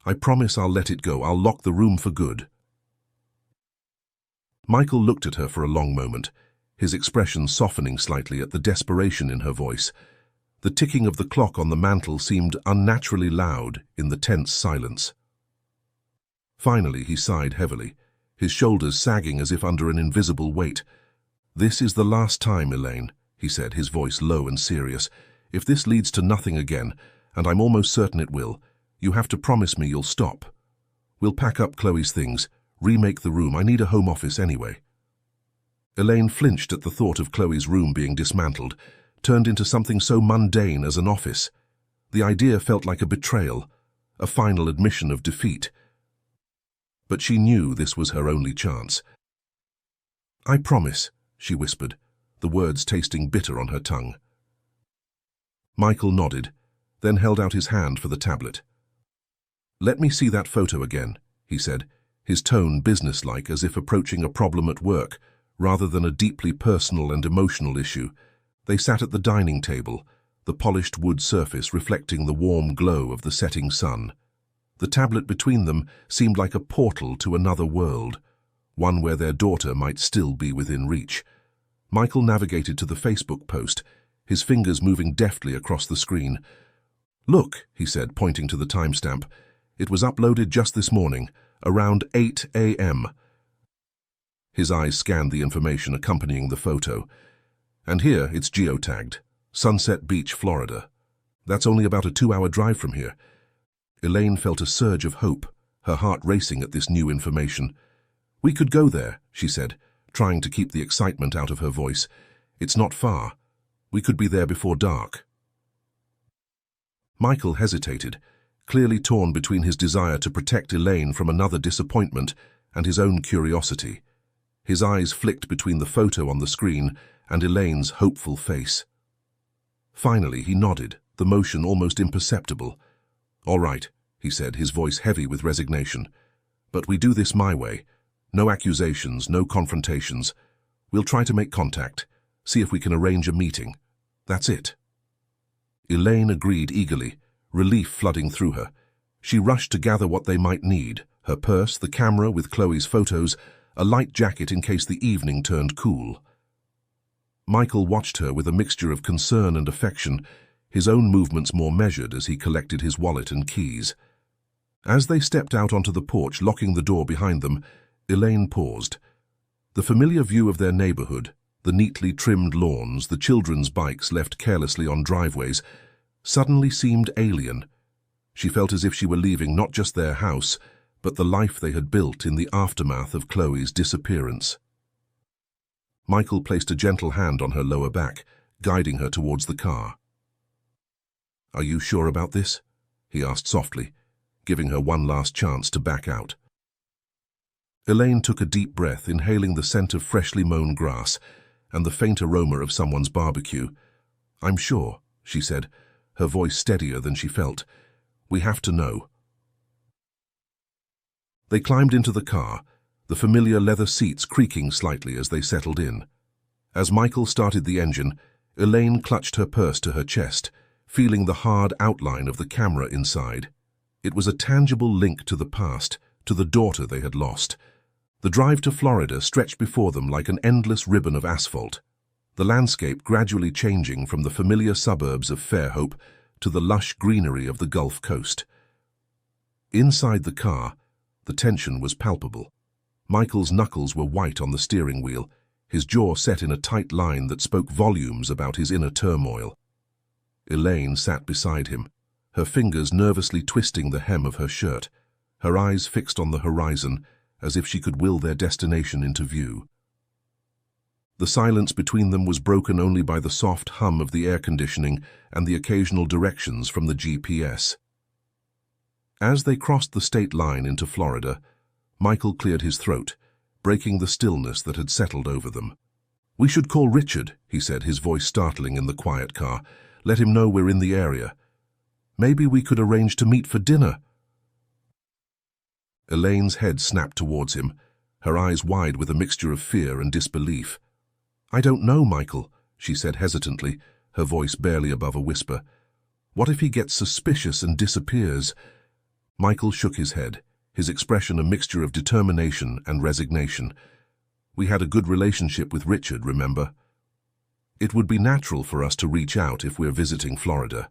I promise I'll let it go. I'll lock the room for good." Michael looked at her for a long moment, his expression softening slightly at the desperation in her voice. The ticking of the clock on the mantel seemed unnaturally loud in the tense silence. Finally, he sighed heavily, his shoulders sagging as if under an invisible weight. "This is the last time, Elaine," he said, his voice low and serious. "If this leads to nothing again, and I'm almost certain it will, you have to promise me you'll stop. We'll pack up Chloe's things, remake the room. I need a home office anyway." Elaine flinched at the thought of Chloe's room being dismantled, turned into something so mundane as an office. The idea felt like a betrayal, a final admission of defeat. But she knew this was her only chance. "I promise," she whispered, the words tasting bitter on her tongue. Michael nodded, then held out his hand for the tablet. "Let me see that photo again," he said, his tone businesslike, as if approaching a problem at work, rather than a deeply personal and emotional issue. They sat at the dining table, the polished wood surface reflecting the warm glow of the setting sun. The tablet between them seemed like a portal to another world, one where their daughter might still be within reach. Michael navigated to the Facebook post, his fingers moving deftly across the screen. "Look," he said, pointing to the timestamp. "It was uploaded just this morning, around 8 a.m. His eyes scanned the information accompanying the photo. "And here it's geotagged, Sunset Beach, Florida. That's only about a 2-hour drive from here." Elaine felt a surge of hope, her heart racing at this new information. "We could go there," she said, trying to keep the excitement out of her voice. "It's not far. We could be there before dark." Michael hesitated, clearly torn between his desire to protect Elaine from another disappointment and his own curiosity. His eyes flicked between the photo on the screen and Elaine's hopeful face. Finally, he nodded, the motion almost imperceptible. "All right," he said, his voice heavy with resignation. "But we do this my way. No accusations, no confrontations. We'll try to make contact, see if we can arrange a meeting. That's it." Elaine agreed eagerly, relief flooding through her. She rushed to gather what they might need, her purse, the camera with Chloe's photos, a light jacket in case the evening turned cool. Michael watched her with a mixture of concern and affection, his own movements more measured as he collected his wallet and keys. As they stepped out onto the porch, locking the door behind them, Elaine paused. The familiar view of their neighborhood, the neatly trimmed lawns, the children's bikes left carelessly on driveways, suddenly seemed alien. She felt as if she were leaving not just their house, but the life they had built in the aftermath of Chloe's disappearance. Michael placed a gentle hand on her lower back, guiding her towards the car. "Are you sure about this?" he asked softly, giving her one last chance to back out. Elaine took a deep breath, inhaling the scent of freshly mown grass and the faint aroma of someone's barbecue. "I'm sure," she said, her voice steadier than she felt. "We have to know." They climbed into the car, the familiar leather seats creaking slightly as they settled in. As Michael started the engine, Elaine clutched her purse to her chest, feeling the hard outline of the camera inside. It was a tangible link to the past, to the daughter they had lost. The drive to Florida stretched before them like an endless ribbon of asphalt, the landscape gradually changing from the familiar suburbs of Fairhope to the lush greenery of the Gulf Coast. Inside the car, the tension was palpable. Michael's knuckles were white on the steering wheel, his jaw set in a tight line that spoke volumes about his inner turmoil. Elaine sat beside him, her fingers nervously twisting the hem of her shirt, her eyes fixed on the horizon as if she could will their destination into view. The silence between them was broken only by the soft hum of the air conditioning and the occasional directions from the GPS. As they crossed the state line into Florida, Michael cleared his throat, breaking the stillness that had settled over them. "We should call Richard," he said, his voice startling in the quiet car. "Let him know we're in the area. Maybe we could arrange to meet for dinner." Elaine's head snapped towards him, her eyes wide with a mixture of fear and disbelief. "I don't know, Michael," she said hesitantly, her voice barely above a whisper. "What if he gets suspicious and disappears?" Michael shook his head, his expression a mixture of determination and resignation. "We had a good relationship with Richard, remember? It would be natural for us to reach out if we're visiting Florida.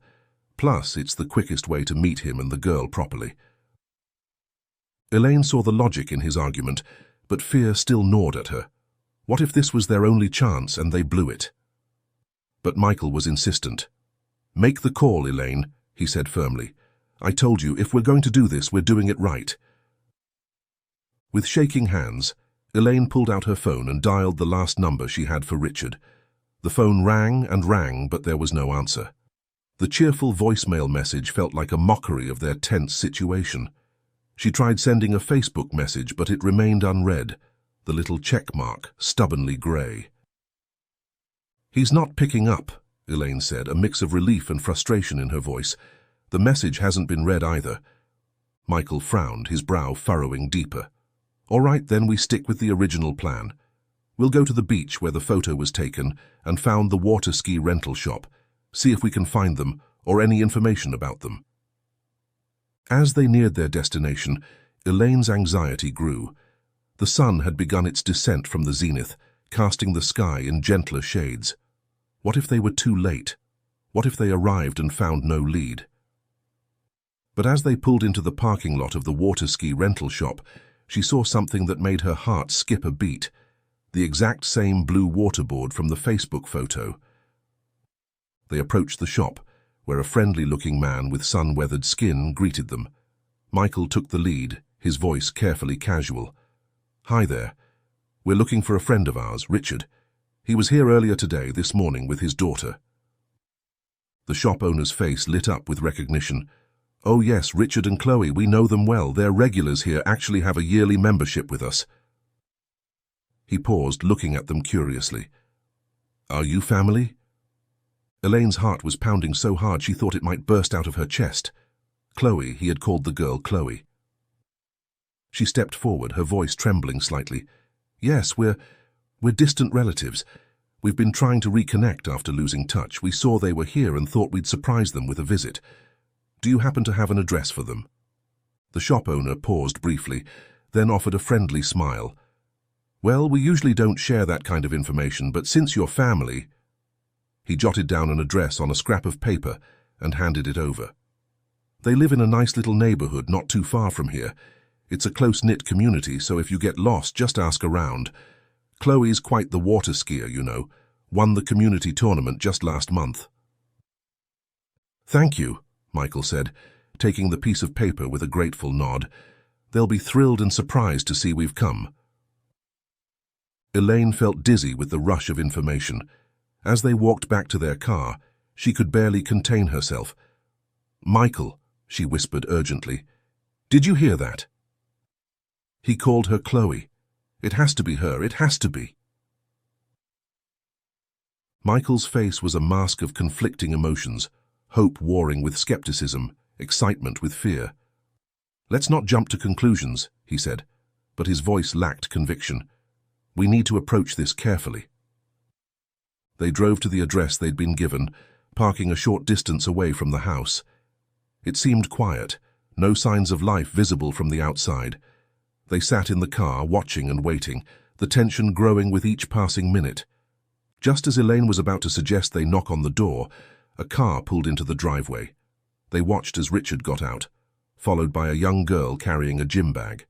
Plus, it's the quickest way to meet him and the girl properly." Elaine saw the logic in his argument, but fear still gnawed at her. What if this was their only chance and they blew it? But Michael was insistent. "Make the call, Elaine," he said firmly. "I told you, if we're going to do this, we're doing it right." With shaking hands, Elaine pulled out her phone and dialed the last number she had for Richard. The phone rang and rang, but there was no answer. The cheerful voicemail message felt like a mockery of their tense situation. She tried sending a Facebook message, but it remained unread, the little check mark stubbornly grey. "He's not picking up," Elaine said, a mix of relief and frustration in her voice. "The message hasn't been read either." Michael frowned, his brow furrowing deeper. "All right, then we stick with the original plan. We'll go to the beach where the photo was taken and found the water ski rental shop, see if we can find them or any information about them." As they neared their destination, Elaine's anxiety grew. The sun had begun its descent from the zenith, casting the sky in gentler shades. What if they were too late? What if they arrived and found no lead? But as they pulled into the parking lot of the water ski rental shop, she saw something that made her heart skip a beat. The exact same blue waterboard from the Facebook photo. They approached the shop, where a friendly-looking man with sun-weathered skin greeted them. Michael took the lead, his voice carefully casual. "Hi there. We're looking for a friend of ours, Richard. He was here earlier today, this morning, with his daughter." The shop owner's face lit up with recognition. "Oh yes, Richard and Chloe, we know them well. They're regulars here, actually have a yearly membership with us." He paused, looking at them curiously. "Are you family?" Elaine's heart was pounding so hard she thought it might burst out of her chest. Chloe, he had called the girl Chloe. She stepped forward, her voice trembling slightly. "Yes, we're distant relatives. We've been trying to reconnect after losing touch. We saw they were here and thought we'd surprise them with a visit. Do you happen to have an address for them?" The shop owner paused briefly, then offered a friendly smile. "Well, we usually don't share that kind of information, but since you're family..." He jotted down an address on a scrap of paper and handed it over. "They live in a nice little neighborhood not too far from here. It's a close-knit community, so if you get lost, just ask around. Chloe's quite the water skier, you know. Won the community tournament just last month." "Thank you," Michael said, taking the piece of paper with a grateful nod. "They'll be thrilled and surprised to see we've come." Elaine felt dizzy with the rush of information. As they walked back to their car, she could barely contain herself. "Michael," she whispered urgently, "did you hear that?" He called her Chloe. It has to be her, it has to be. Michael's face was a mask of conflicting emotions, hope warring with skepticism, excitement with fear. "Let's not jump to conclusions," he said, but his voice lacked conviction. "We need to approach this carefully." They drove to the address they'd been given, parking a short distance away from the house. It seemed quiet, no signs of life visible from the outside. They sat in the car, watching and waiting, the tension growing with each passing minute. Just as Elaine was about to suggest they knock on the door, a car pulled into the driveway. They watched as Richard got out, followed by a young girl carrying a gym bag.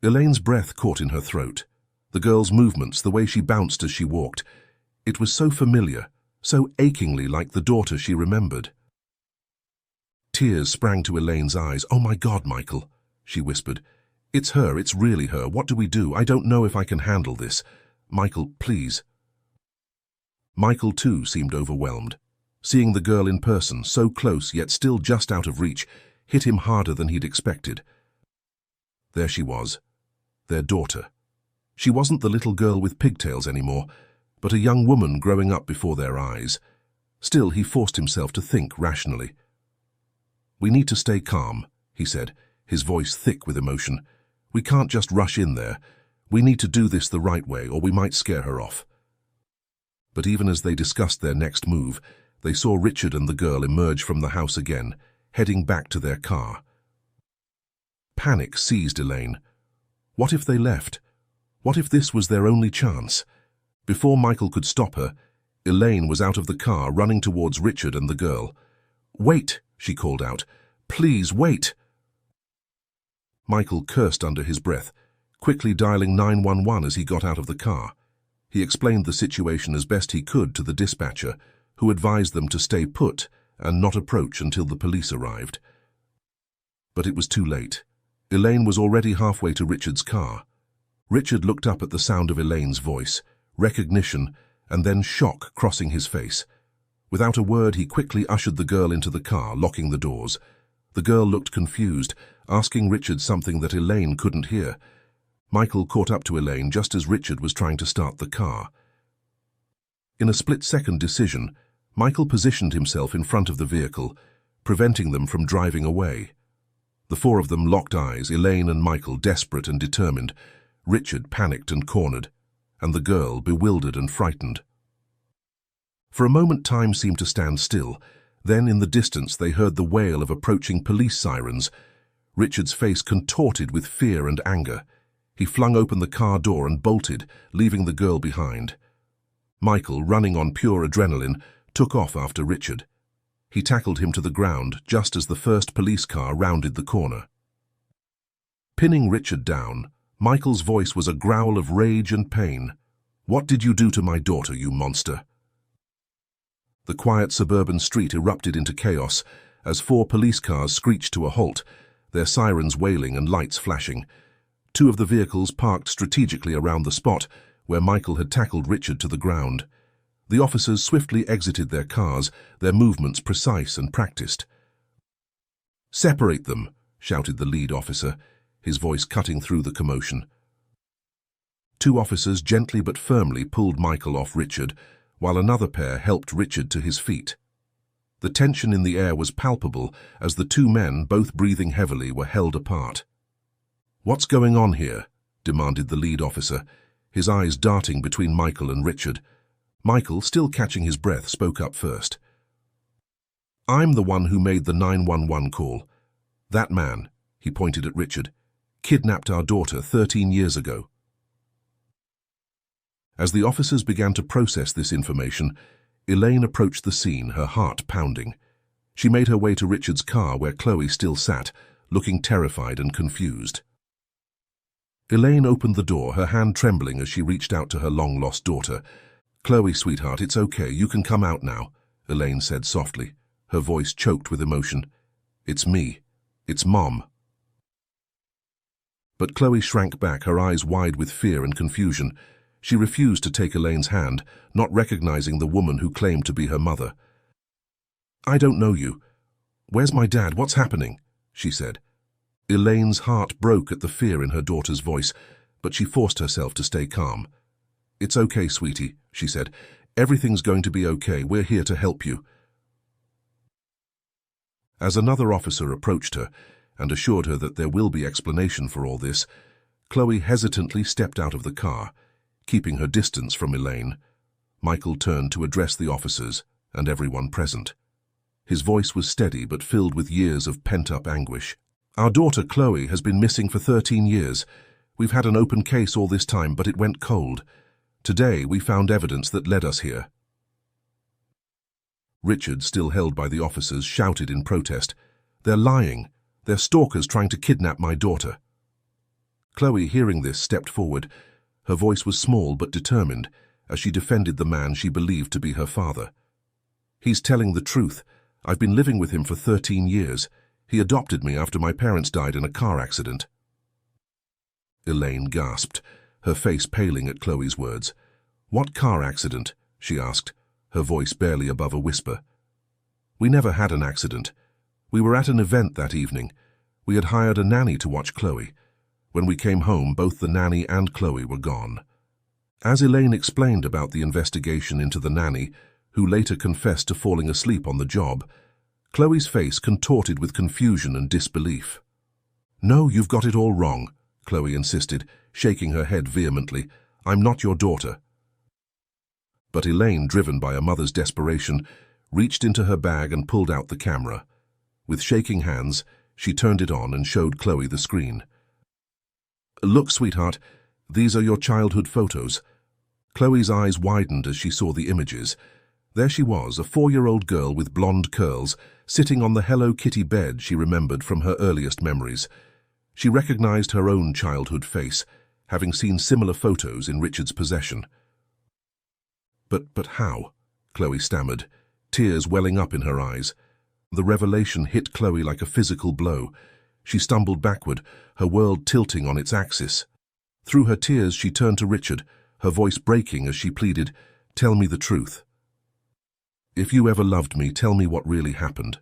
Elaine's breath caught in her throat. The girl's movements, the way she bounced as she walked, it was so familiar, so achingly like the daughter she remembered. Tears sprang to Elaine's eyes. "Oh my God, Michael," she whispered. "It's her, it's really her. What do we do? I don't know if I can handle this. Michael, please." Michael, too, seemed overwhelmed. Seeing the girl in person, so close yet still just out of reach, hit him harder than he'd expected. There she was, their daughter. She wasn't the little girl with pigtails anymore, but a young woman growing up before their eyes. Still, he forced himself to think rationally. "We need to stay calm," he said, his voice thick with emotion. "We can't just rush in there. We need to do this the right way, or we might scare her off." But even as they discussed their next move, they saw Richard and the girl emerge from the house again, heading back to their car. Panic seized Elaine. What if they left? What if this was their only chance? Before Michael could stop her, Elaine was out of the car, running towards Richard and the girl. "Wait," she called out. "Please, wait." Michael cursed under his breath, quickly dialing 911 as he got out of the car. He explained the situation as best he could to the dispatcher, who advised them to stay put and not approach until the police arrived. But it was too late. Elaine was already halfway to Richard's car. Richard looked up at the sound of Elaine's voice, recognition, and then shock crossing his face. Without a word, he quickly ushered the girl into the car, locking the doors. The girl looked confused, asking Richard something that Elaine couldn't hear. Michael caught up to Elaine just as Richard was trying to start the car. In a split-second decision, Michael positioned himself in front of the vehicle, preventing them from driving away. The four of them locked eyes, Elaine and Michael desperate and determined, Richard panicked and cornered, and the girl bewildered and frightened. For a moment time seemed to stand still. Then in the distance they heard the wail of approaching police sirens. Richard's face contorted with fear and anger. He flung open the car door and bolted, leaving the girl behind. Michael, running on pure adrenaline, took off after Richard. He tackled him to the ground just as the first police car rounded the corner. Pinning Richard down, Michael's voice was a growl of rage and pain. "What did you do to my daughter, you monster?" The quiet suburban street erupted into chaos as four police cars screeched to a halt, their sirens wailing and lights flashing. Two of the vehicles parked strategically around the spot where Michael had tackled Richard to the ground. The officers swiftly exited their cars, their movements precise and practiced. "Separate them," shouted the lead officer, his voice cutting through the commotion. Two officers gently but firmly pulled Michael off Richard, while another pair helped Richard to his feet. The tension in the air was palpable as the two men, both breathing heavily, were held apart. "What's going on here?" demanded the lead officer, his eyes darting between Michael and Richard. Michael, still catching his breath, spoke up first. "I'm the one who made the 911 call. That man," he pointed at Richard, "kidnapped our daughter 13 years ago." As the officers began to process this information, Elaine approached the scene, her heart pounding. She made her way to Richard's car where Chloe still sat, looking terrified and confused. Elaine opened the door, her hand trembling as she reached out to her long-lost daughter. "Chloe, sweetheart, it's okay. You can come out now," Elaine said softly, her voice choked with emotion. "It's me. It's Mom." But Chloe shrank back, her eyes wide with fear and confusion. She refused to take Elaine's hand, not recognizing the woman who claimed to be her mother. "I don't know you. Where's my dad? What's happening?" she said. Elaine's heart broke at the fear in her daughter's voice, but she forced herself to stay calm. "It's okay, sweetie," she said. "Everything's going to be okay. We're here to help you." As another officer approached her and assured her that there will be explanation for all this, Chloe hesitantly stepped out of the car, keeping her distance from Elaine. Michael turned to address the officers, and everyone present. His voice was steady but filled with years of pent-up anguish. "Our daughter, Chloe, has been missing for 13 years. We've had an open case all this time, but it went cold. Today, we found evidence that led us here." Richard, still held by the officers, shouted in protest, "They're lying. They're stalkers trying to kidnap my daughter." Chloe, hearing this, stepped forward. Her voice was small but determined as she defended the man she believed to be her father. "He's telling the truth. I've been living with him for 13 years. He adopted me after my parents died in a car accident." Elaine gasped, her face paling at Chloe's words. "What car accident?" she asked, her voice barely above a whisper. "We never had an accident. We were at an event that evening. We had hired a nanny to watch Chloe. When we came home, both the nanny and Chloe were gone." As Elaine explained about the investigation into the nanny, who later confessed to falling asleep on the job, Chloe's face contorted with confusion and disbelief. "No, you've got it all wrong," Chloe insisted, shaking her head vehemently. "I'm not your daughter." But Elaine, driven by a mother's desperation, reached into her bag and pulled out the camera. With shaking hands, she turned it on and showed Chloe the screen. "Look, sweetheart, these are your childhood photos." Chloe's eyes widened as she saw the images. There she was, a 4-year-old girl with blonde curls, sitting on the Hello Kitty bed she remembered from her earliest memories. She recognized her own childhood face, having seen similar photos in Richard's possession. But how?" Chloe stammered, tears welling up in her eyes. The revelation hit Chloe like a physical blow. She stumbled backward, her world tilting on its axis. Through her tears, she turned to Richard, her voice breaking as she pleaded, "Tell me the truth. If you ever loved me, tell me what really happened."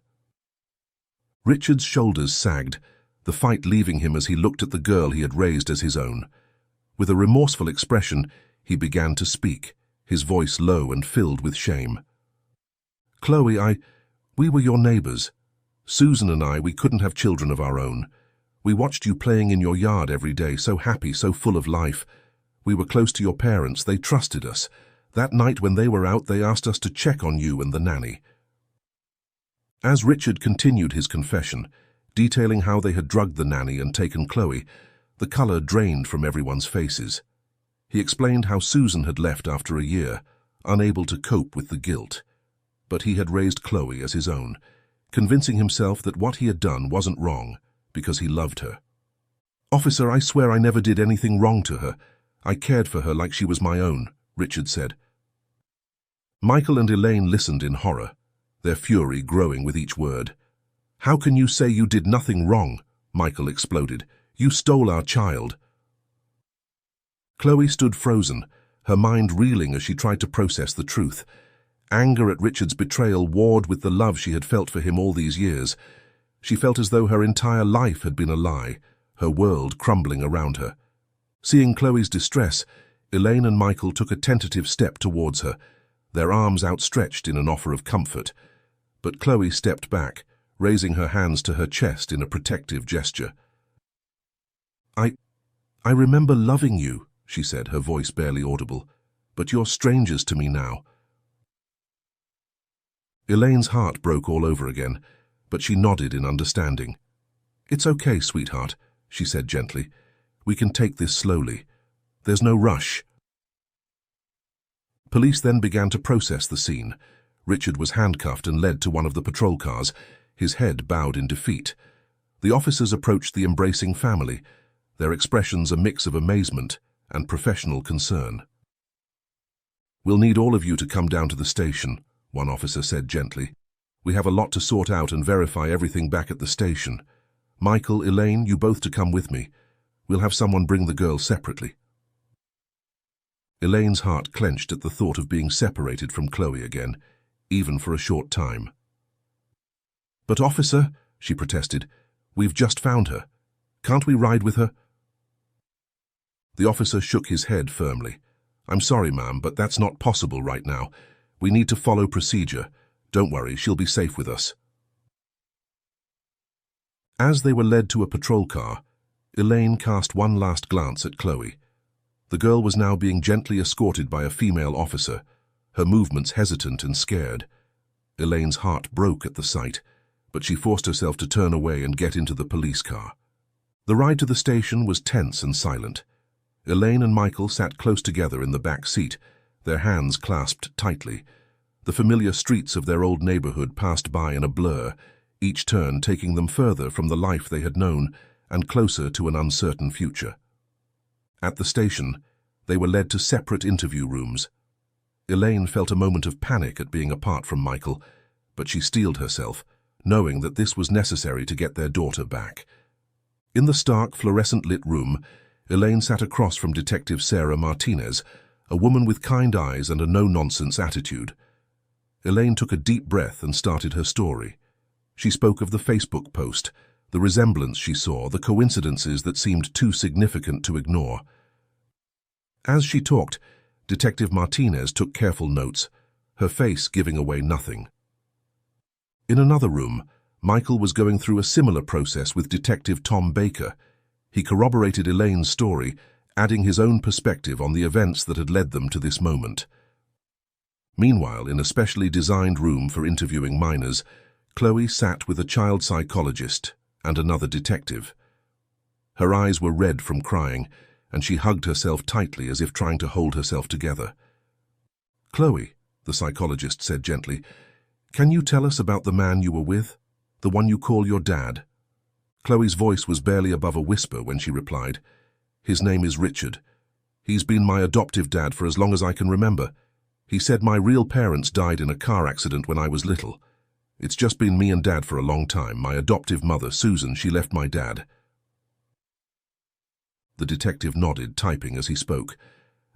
Richard's shoulders sagged, the fight leaving him as he looked at the girl he had raised as his own. With a remorseful expression, he began to speak, his voice low and filled with shame. "Chloe, we were your neighbors. Susan and we couldn't have children of our own. We watched you playing in your yard every day, so happy, so full of life. We were close to your parents, they trusted us. That night when they were out, they asked us to check on you and the nanny." As Richard continued his confession, detailing how they had drugged the nanny and taken Chloe, the color drained from everyone's faces. He explained how Susan had left after a year, unable to cope with the guilt. But he had raised Chloe as his own, convincing himself that what he had done wasn't wrong because he loved her. "Officer, I swear I never did anything wrong to her. I cared for her like she was my own," Richard said. Michael and Elaine listened in horror, their fury growing with each word. "How can you say you did nothing wrong?" Michael exploded. "You stole our child." Chloe stood frozen, her mind reeling as she tried to process the truth. Anger at Richard's betrayal warred with the love she had felt for him all these years. She felt as though her entire life had been a lie, her world crumbling around her. Seeing Chloe's distress, Elaine and Michael took a tentative step towards her, their arms outstretched in an offer of comfort. But Chloe stepped back, raising her hands to her chest in a protective gesture. I remember loving you," she said, her voice barely audible, "but you're strangers to me now." Elaine's heart broke all over again, but she nodded in understanding. "It's okay, sweetheart," she said gently. "We can take this slowly. There's no rush." Police then began to process the scene. Richard was handcuffed and led to one of the patrol cars, his head bowed in defeat. The officers approached the embracing family, their expressions a mix of amazement and professional concern. "We'll need all of you to come down to the station," one officer said gently. "We have a lot to sort out and verify everything back at the station. Michael, Elaine, you both to come with me. We'll have someone bring the girl separately." Elaine's heart clenched at the thought of being separated from Chloe again, even for a short time. "But officer," she protested, "we've just found her. Can't we ride with her?" The officer shook his head firmly. "I'm sorry, ma'am, but that's not possible right now. We need to follow procedure. Don't worry, she'll be safe with us." As they were led to a patrol car, Elaine cast one last glance at Chloe. The girl was now being gently escorted by a female officer, her movements hesitant and scared. Elaine's heart broke at the sight, but she forced herself to turn away and get into the police car. The ride to the station was tense and silent. Elaine and Michael sat close together in the back seat, their hands clasped tightly. The familiar streets of their old neighborhood passed by in a blur, each turn taking them further from the life they had known and closer to an uncertain future. At the station, they were led to separate interview rooms. Elaine felt a moment of panic at being apart from Michael, but she steeled herself, knowing that this was necessary to get their daughter back. In the stark, fluorescent-lit room, Elaine sat across from Detective Sarah Martinez, a woman with kind eyes and a no-nonsense attitude. Elaine took a deep breath and started her story. She spoke of the Facebook post, the resemblance she saw, the coincidences that seemed too significant to ignore. As she talked, Detective Martinez took careful notes, her face giving away nothing. In another room, Michael was going through a similar process with Detective Tom Baker. He corroborated Elaine's story, adding his own perspective on the events that had led them to this moment. Meanwhile, in a specially designed room for interviewing minors, Chloe sat with a child psychologist and another detective. Her eyes were red from crying, and she hugged herself tightly as if trying to hold herself together. "Chloe," the psychologist said gently, "can you tell us about the man you were with, the one you call your dad?" Chloe's voice was barely above a whisper when she replied, "His name is Richard. He's been my adoptive dad for as long as I can remember. He said my real parents died in a car accident when I was little. It's just been me and Dad for a long time. My adoptive mother, Susan, she left my dad." The detective nodded, typing as he spoke.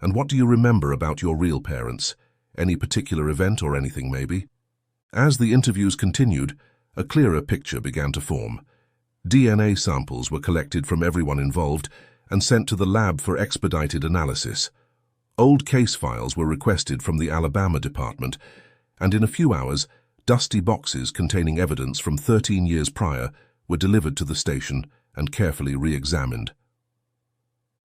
"And what do you remember about your real parents? Any particular event or anything, maybe?" As the interviews continued, a clearer picture began to form. DNA samples were collected from everyone involved and sent to the lab for expedited analysis. Old case files were requested from the Alabama department, and in a few hours, dusty boxes containing evidence from 13 years prior were delivered to the station and carefully re-examined.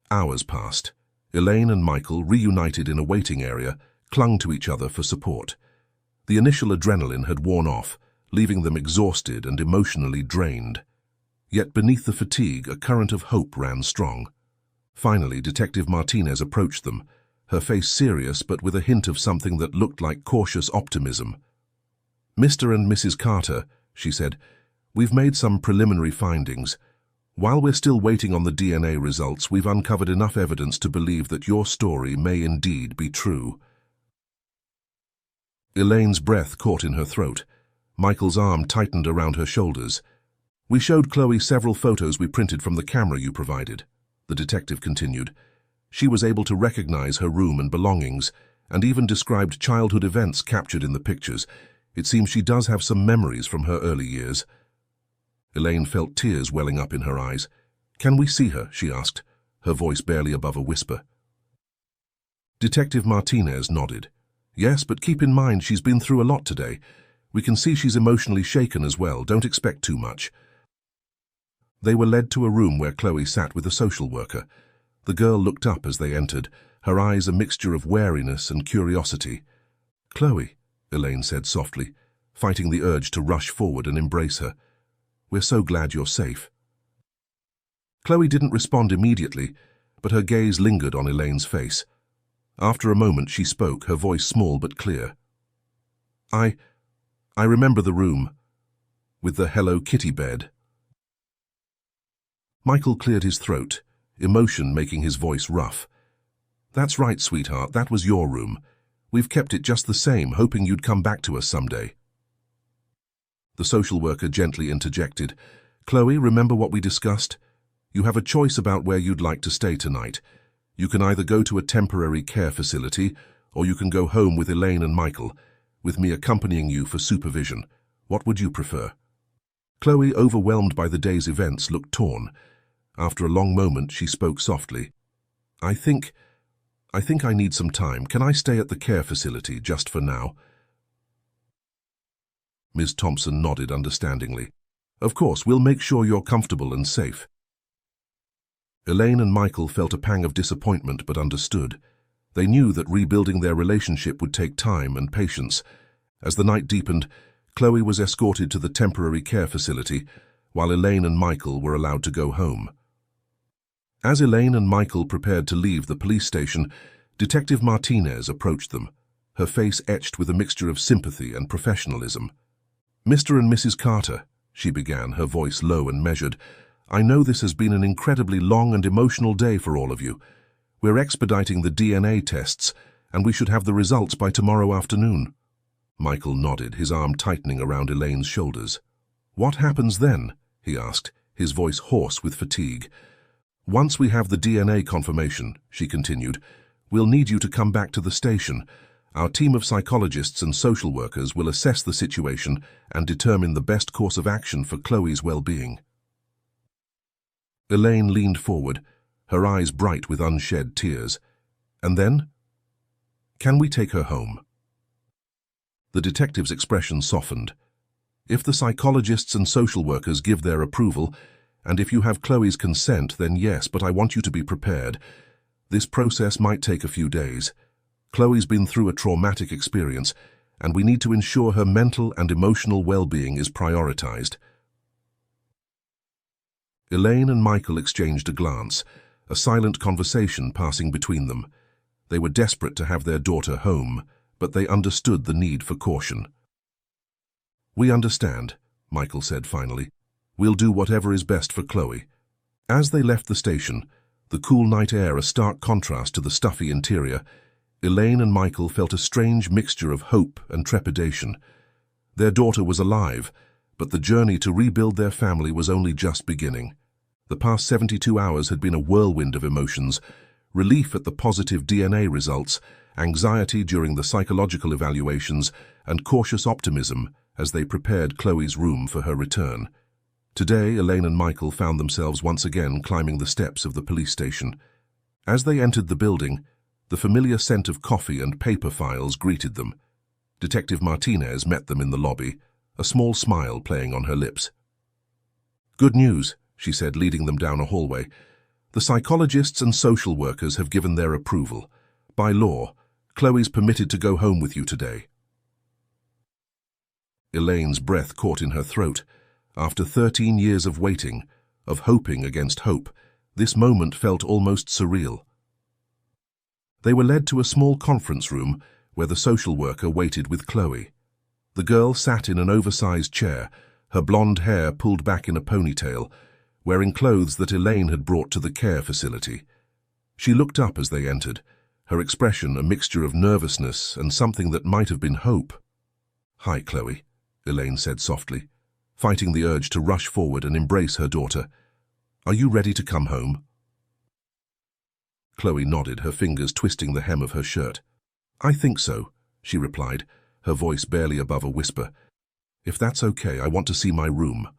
Hours passed. Elaine and Michael, reunited in a waiting area, clung to each other for support. The initial adrenaline had worn off, leaving them exhausted and emotionally drained. Yet beneath the fatigue, a current of hope ran strong. Finally, Detective Martinez approached them, her face serious but with a hint of something that looked like cautious optimism. "Mr. and Mrs. Carter," she said, "we've made some preliminary findings. While we're still waiting on the DNA results, we've uncovered enough evidence to believe that your story may indeed be true." Elaine's breath caught in her throat. Michael's arm tightened around her shoulders. "We showed Chloe several photos we printed from the camera you provided," the detective continued. "She was able to recognize her room and belongings, and even described childhood events captured in the pictures. It seems she does have some memories from her early years." Elaine felt tears welling up in her eyes. "Can we see her?" she asked, her voice barely above a whisper. Detective Martinez nodded. "Yes, but keep in mind she's been through a lot today. We can see she's emotionally shaken as well. Don't expect too much." They were led to a room where Chloe sat with a social worker. The girl looked up as they entered, her eyes a mixture of wariness and curiosity. "Chloe," Elaine said softly, fighting the urge to rush forward and embrace her. "We're so glad you're safe." Chloe didn't respond immediately, but her gaze lingered on Elaine's face. After a moment she spoke, her voice small but clear. I remember the room, with the Hello Kitty bed." Michael cleared his throat, emotion making his voice rough. "That's right, sweetheart, that was your room. We've kept it just the same, hoping you'd come back to us someday." The social worker gently interjected. "Chloe, remember what we discussed? You have a choice about where you'd like to stay tonight. You can either go to a temporary care facility, or you can go home with Elaine and Michael, with me accompanying you for supervision. What would you prefer?" Chloe, overwhelmed by the day's events, looked torn. After a long moment, she spoke softly. I think I need some time. Can I stay at the care facility just for now?" Ms. Thompson nodded understandingly. "Of course, we'll make sure you're comfortable and safe." Elaine and Michael felt a pang of disappointment but understood. They knew that rebuilding their relationship would take time and patience, As the night deepened, Chloe was escorted to the temporary care facility, while Elaine and Michael were allowed to go home. As Elaine and Michael prepared to leave the police station, Detective Martinez approached them, her face etched with a mixture of sympathy and professionalism. "Mr. and Mrs. Carter," she began, her voice low and measured, "I know this has been an incredibly long and emotional day for all of you. We're expediting the DNA tests, and we should have the results by tomorrow afternoon." Michael nodded, his arm tightening around Elaine's shoulders. "What happens then?" he asked, his voice hoarse with fatigue. "Once we have the DNA confirmation," she continued, "we'll need you to come back to the station. Our team of psychologists and social workers will assess the situation and determine the best course of action for Chloe's well-being." Elaine leaned forward, her eyes bright with unshed tears. "And then? Can we take her home?" The detective's expression softened. "If the psychologists and social workers give their approval, and if you have Chloe's consent, then yes, but I want you to be prepared. This process might take a few days. Chloe's been through a traumatic experience, and we need to ensure her mental and emotional well-being is prioritized." Elaine and Michael exchanged a glance, a silent conversation passing between them. They were desperate to have their daughter home, but they understood the need for caution. "We understand," Michael said finally. "We'll do whatever is best for Chloe." As they left the station, the cool night air a stark contrast to the stuffy interior, Elaine and Michael felt a strange mixture of hope and trepidation. Their daughter was alive, but the journey to rebuild their family was only just beginning. The past 72 hours had been a whirlwind of emotions: relief at the positive DNA results, anxiety during the psychological evaluations, and cautious optimism as they prepared Chloe's room for her return. Today, Elaine and Michael found themselves once again climbing the steps of the police station. As they entered the building, the familiar scent of coffee and paper files greeted them. Detective Martinez met them in the lobby, a small smile playing on her lips. "Good news," she said, leading them down a hallway. "The psychologists and social workers have given their approval. By law, Chloe's permitted to go home with you today." Elaine's breath caught in her throat. After 13 years of waiting, of hoping against hope, this moment felt almost surreal. They were led to a small conference room where the social worker waited with Chloe. The girl sat in an oversized chair, her blonde hair pulled back in a ponytail, wearing clothes that Elaine had brought to the care facility. She looked up as they entered, her expression a mixture of nervousness and something that might have been hope. "Hi, Chloe," Elaine said softly, fighting the urge to rush forward and embrace her daughter. "Are you ready to come home?" Chloe nodded, her fingers twisting the hem of her shirt. "I think so," she replied, her voice barely above a whisper. "If that's okay, I want to see my room."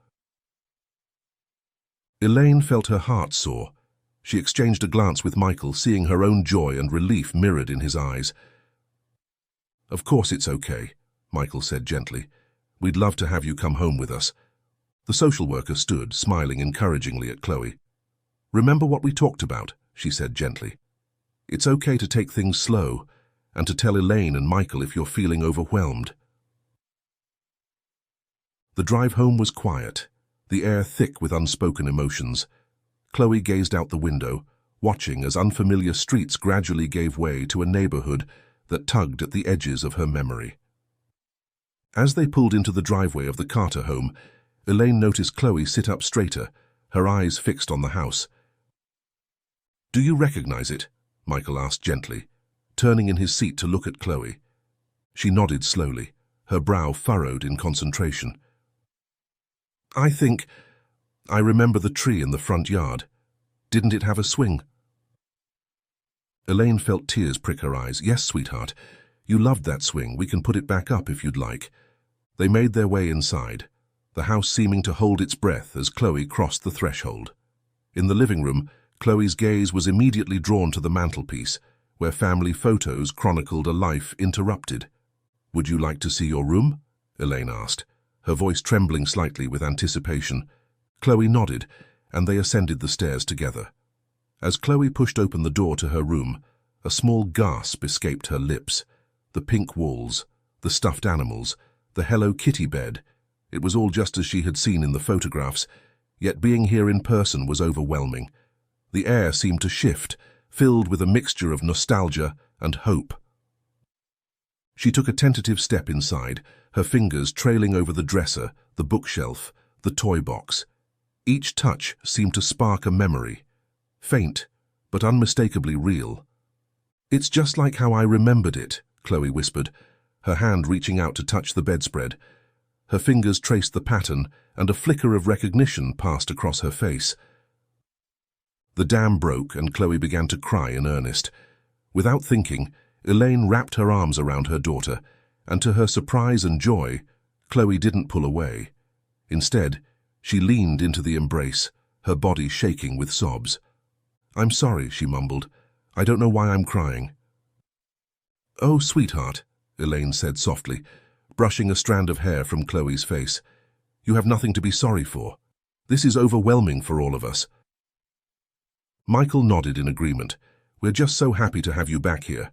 Elaine felt her heart soar. She exchanged a glance with Michael, seeing her own joy and relief mirrored in his eyes. "Of course it's okay," Michael said gently. "We'd love to have you come home with us." The social worker stood, smiling encouragingly at Chloe. "Remember what we talked about," she said gently. "It's okay to take things slow, and to tell Elaine and Michael if you're feeling overwhelmed." The drive home was quiet, the air thick with unspoken emotions. Chloe gazed out the window, watching as unfamiliar streets gradually gave way to a neighborhood that tugged at the edges of her memory. As they pulled into the driveway of the Carter home, Elaine noticed Chloe sit up straighter, her eyes fixed on the house. "Do you recognize it?" Michael asked gently, turning in his seat to look at Chloe. She nodded slowly, her brow furrowed in concentration. I remember the tree in the front yard. Didn't it have a swing?" Elaine felt tears prick her eyes. "Yes, sweetheart. You loved that swing. We can put it back up if you'd like." They made their way inside, the house seeming to hold its breath as Chloe crossed the threshold. In the living room, Chloe's gaze was immediately drawn to the mantelpiece, where family photos chronicled a life interrupted. "Would you like to see your room?" Elaine asked, her voice trembling slightly with anticipation. Chloe nodded, and they ascended the stairs together. As Chloe pushed open the door to her room, a small gasp escaped her lips. The pink walls, The stuffed animals, the Hello Kitty bed. It was all just as she had seen in the photographs, yet being here in person was overwhelming. The air seemed to shift, filled with a mixture of nostalgia and hope. She took a tentative step inside, her fingers trailing over the dresser, the bookshelf, the toy box. Each touch seemed to spark a memory, faint but unmistakably real. "It's just like how I remembered it," Chloe whispered, her hand reaching out to touch the bedspread. Her fingers traced the pattern, and a flicker of recognition passed across her face. The dam broke, and Chloe began to cry in earnest. Without thinking, Elaine wrapped her arms around her daughter, and to her surprise and joy, Chloe didn't pull away. Instead, she leaned into the embrace, her body shaking with sobs. "I'm sorry," she mumbled. "I don't know why I'm crying." "Oh, sweetheart," Elaine said softly, brushing a strand of hair from Chloe's face. "You have nothing to be sorry for. This is overwhelming for all of us." Michael nodded in agreement. "We're just so happy to have you back here.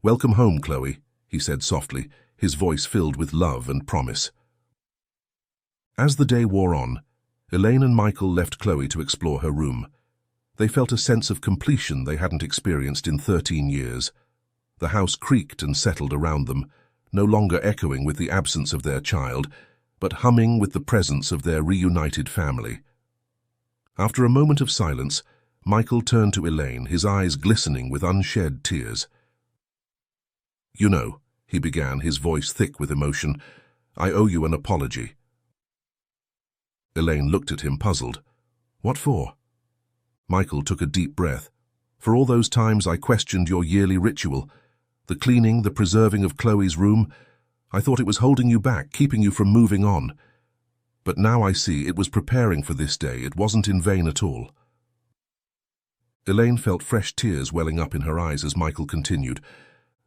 Welcome home, Chloe," he said softly, his voice filled with love and promise. As the day wore on, Elaine and Michael left Chloe to explore her room. They felt a sense of completion they hadn't experienced in 13 years. The house creaked and settled around them, no longer echoing with the absence of their child, but humming with the presence of their reunited family. After a moment of silence, Michael turned to Elaine, his eyes glistening with unshed tears. "You know," he began, his voice thick with emotion, "I owe you an apology." Elaine looked at him, puzzled. "What for?" Michael took a deep breath. "For all those times I questioned your yearly ritual, the cleaning, the preserving of Chloe's room. I thought it was holding you back, keeping you from moving on. But now I see it was preparing for this day. It wasn't in vain at all." Elaine felt fresh tears welling up in her eyes as Michael continued.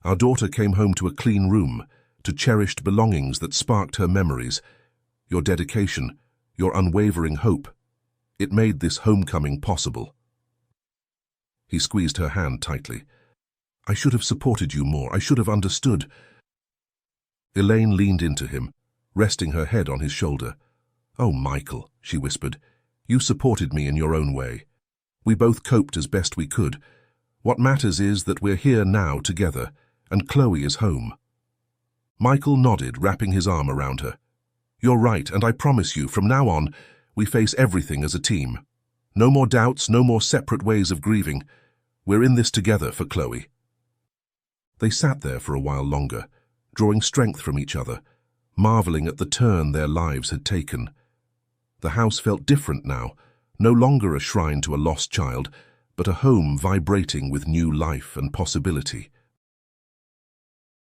"Our daughter came home to a clean room, to cherished belongings that sparked her memories. Your dedication, your unwavering hope, it made this homecoming possible." He squeezed her hand tightly. "I should have supported you more. I should have understood." Elaine leaned into him, resting her head on his shoulder. "Oh, Michael," she whispered, "you supported me in your own way. We both coped as best we could. What matters is that we're here now together, and Chloe is home." Michael nodded, wrapping his arm around her. "You're right, and I promise you, from now on, we face everything as a team. No more doubts, no more separate ways of grieving. We're in this together for Chloe." They sat there for a while longer, drawing strength from each other, marveling at the turn their lives had taken. The house felt different now, no longer a shrine to a lost child, but a home vibrating with new life and possibility.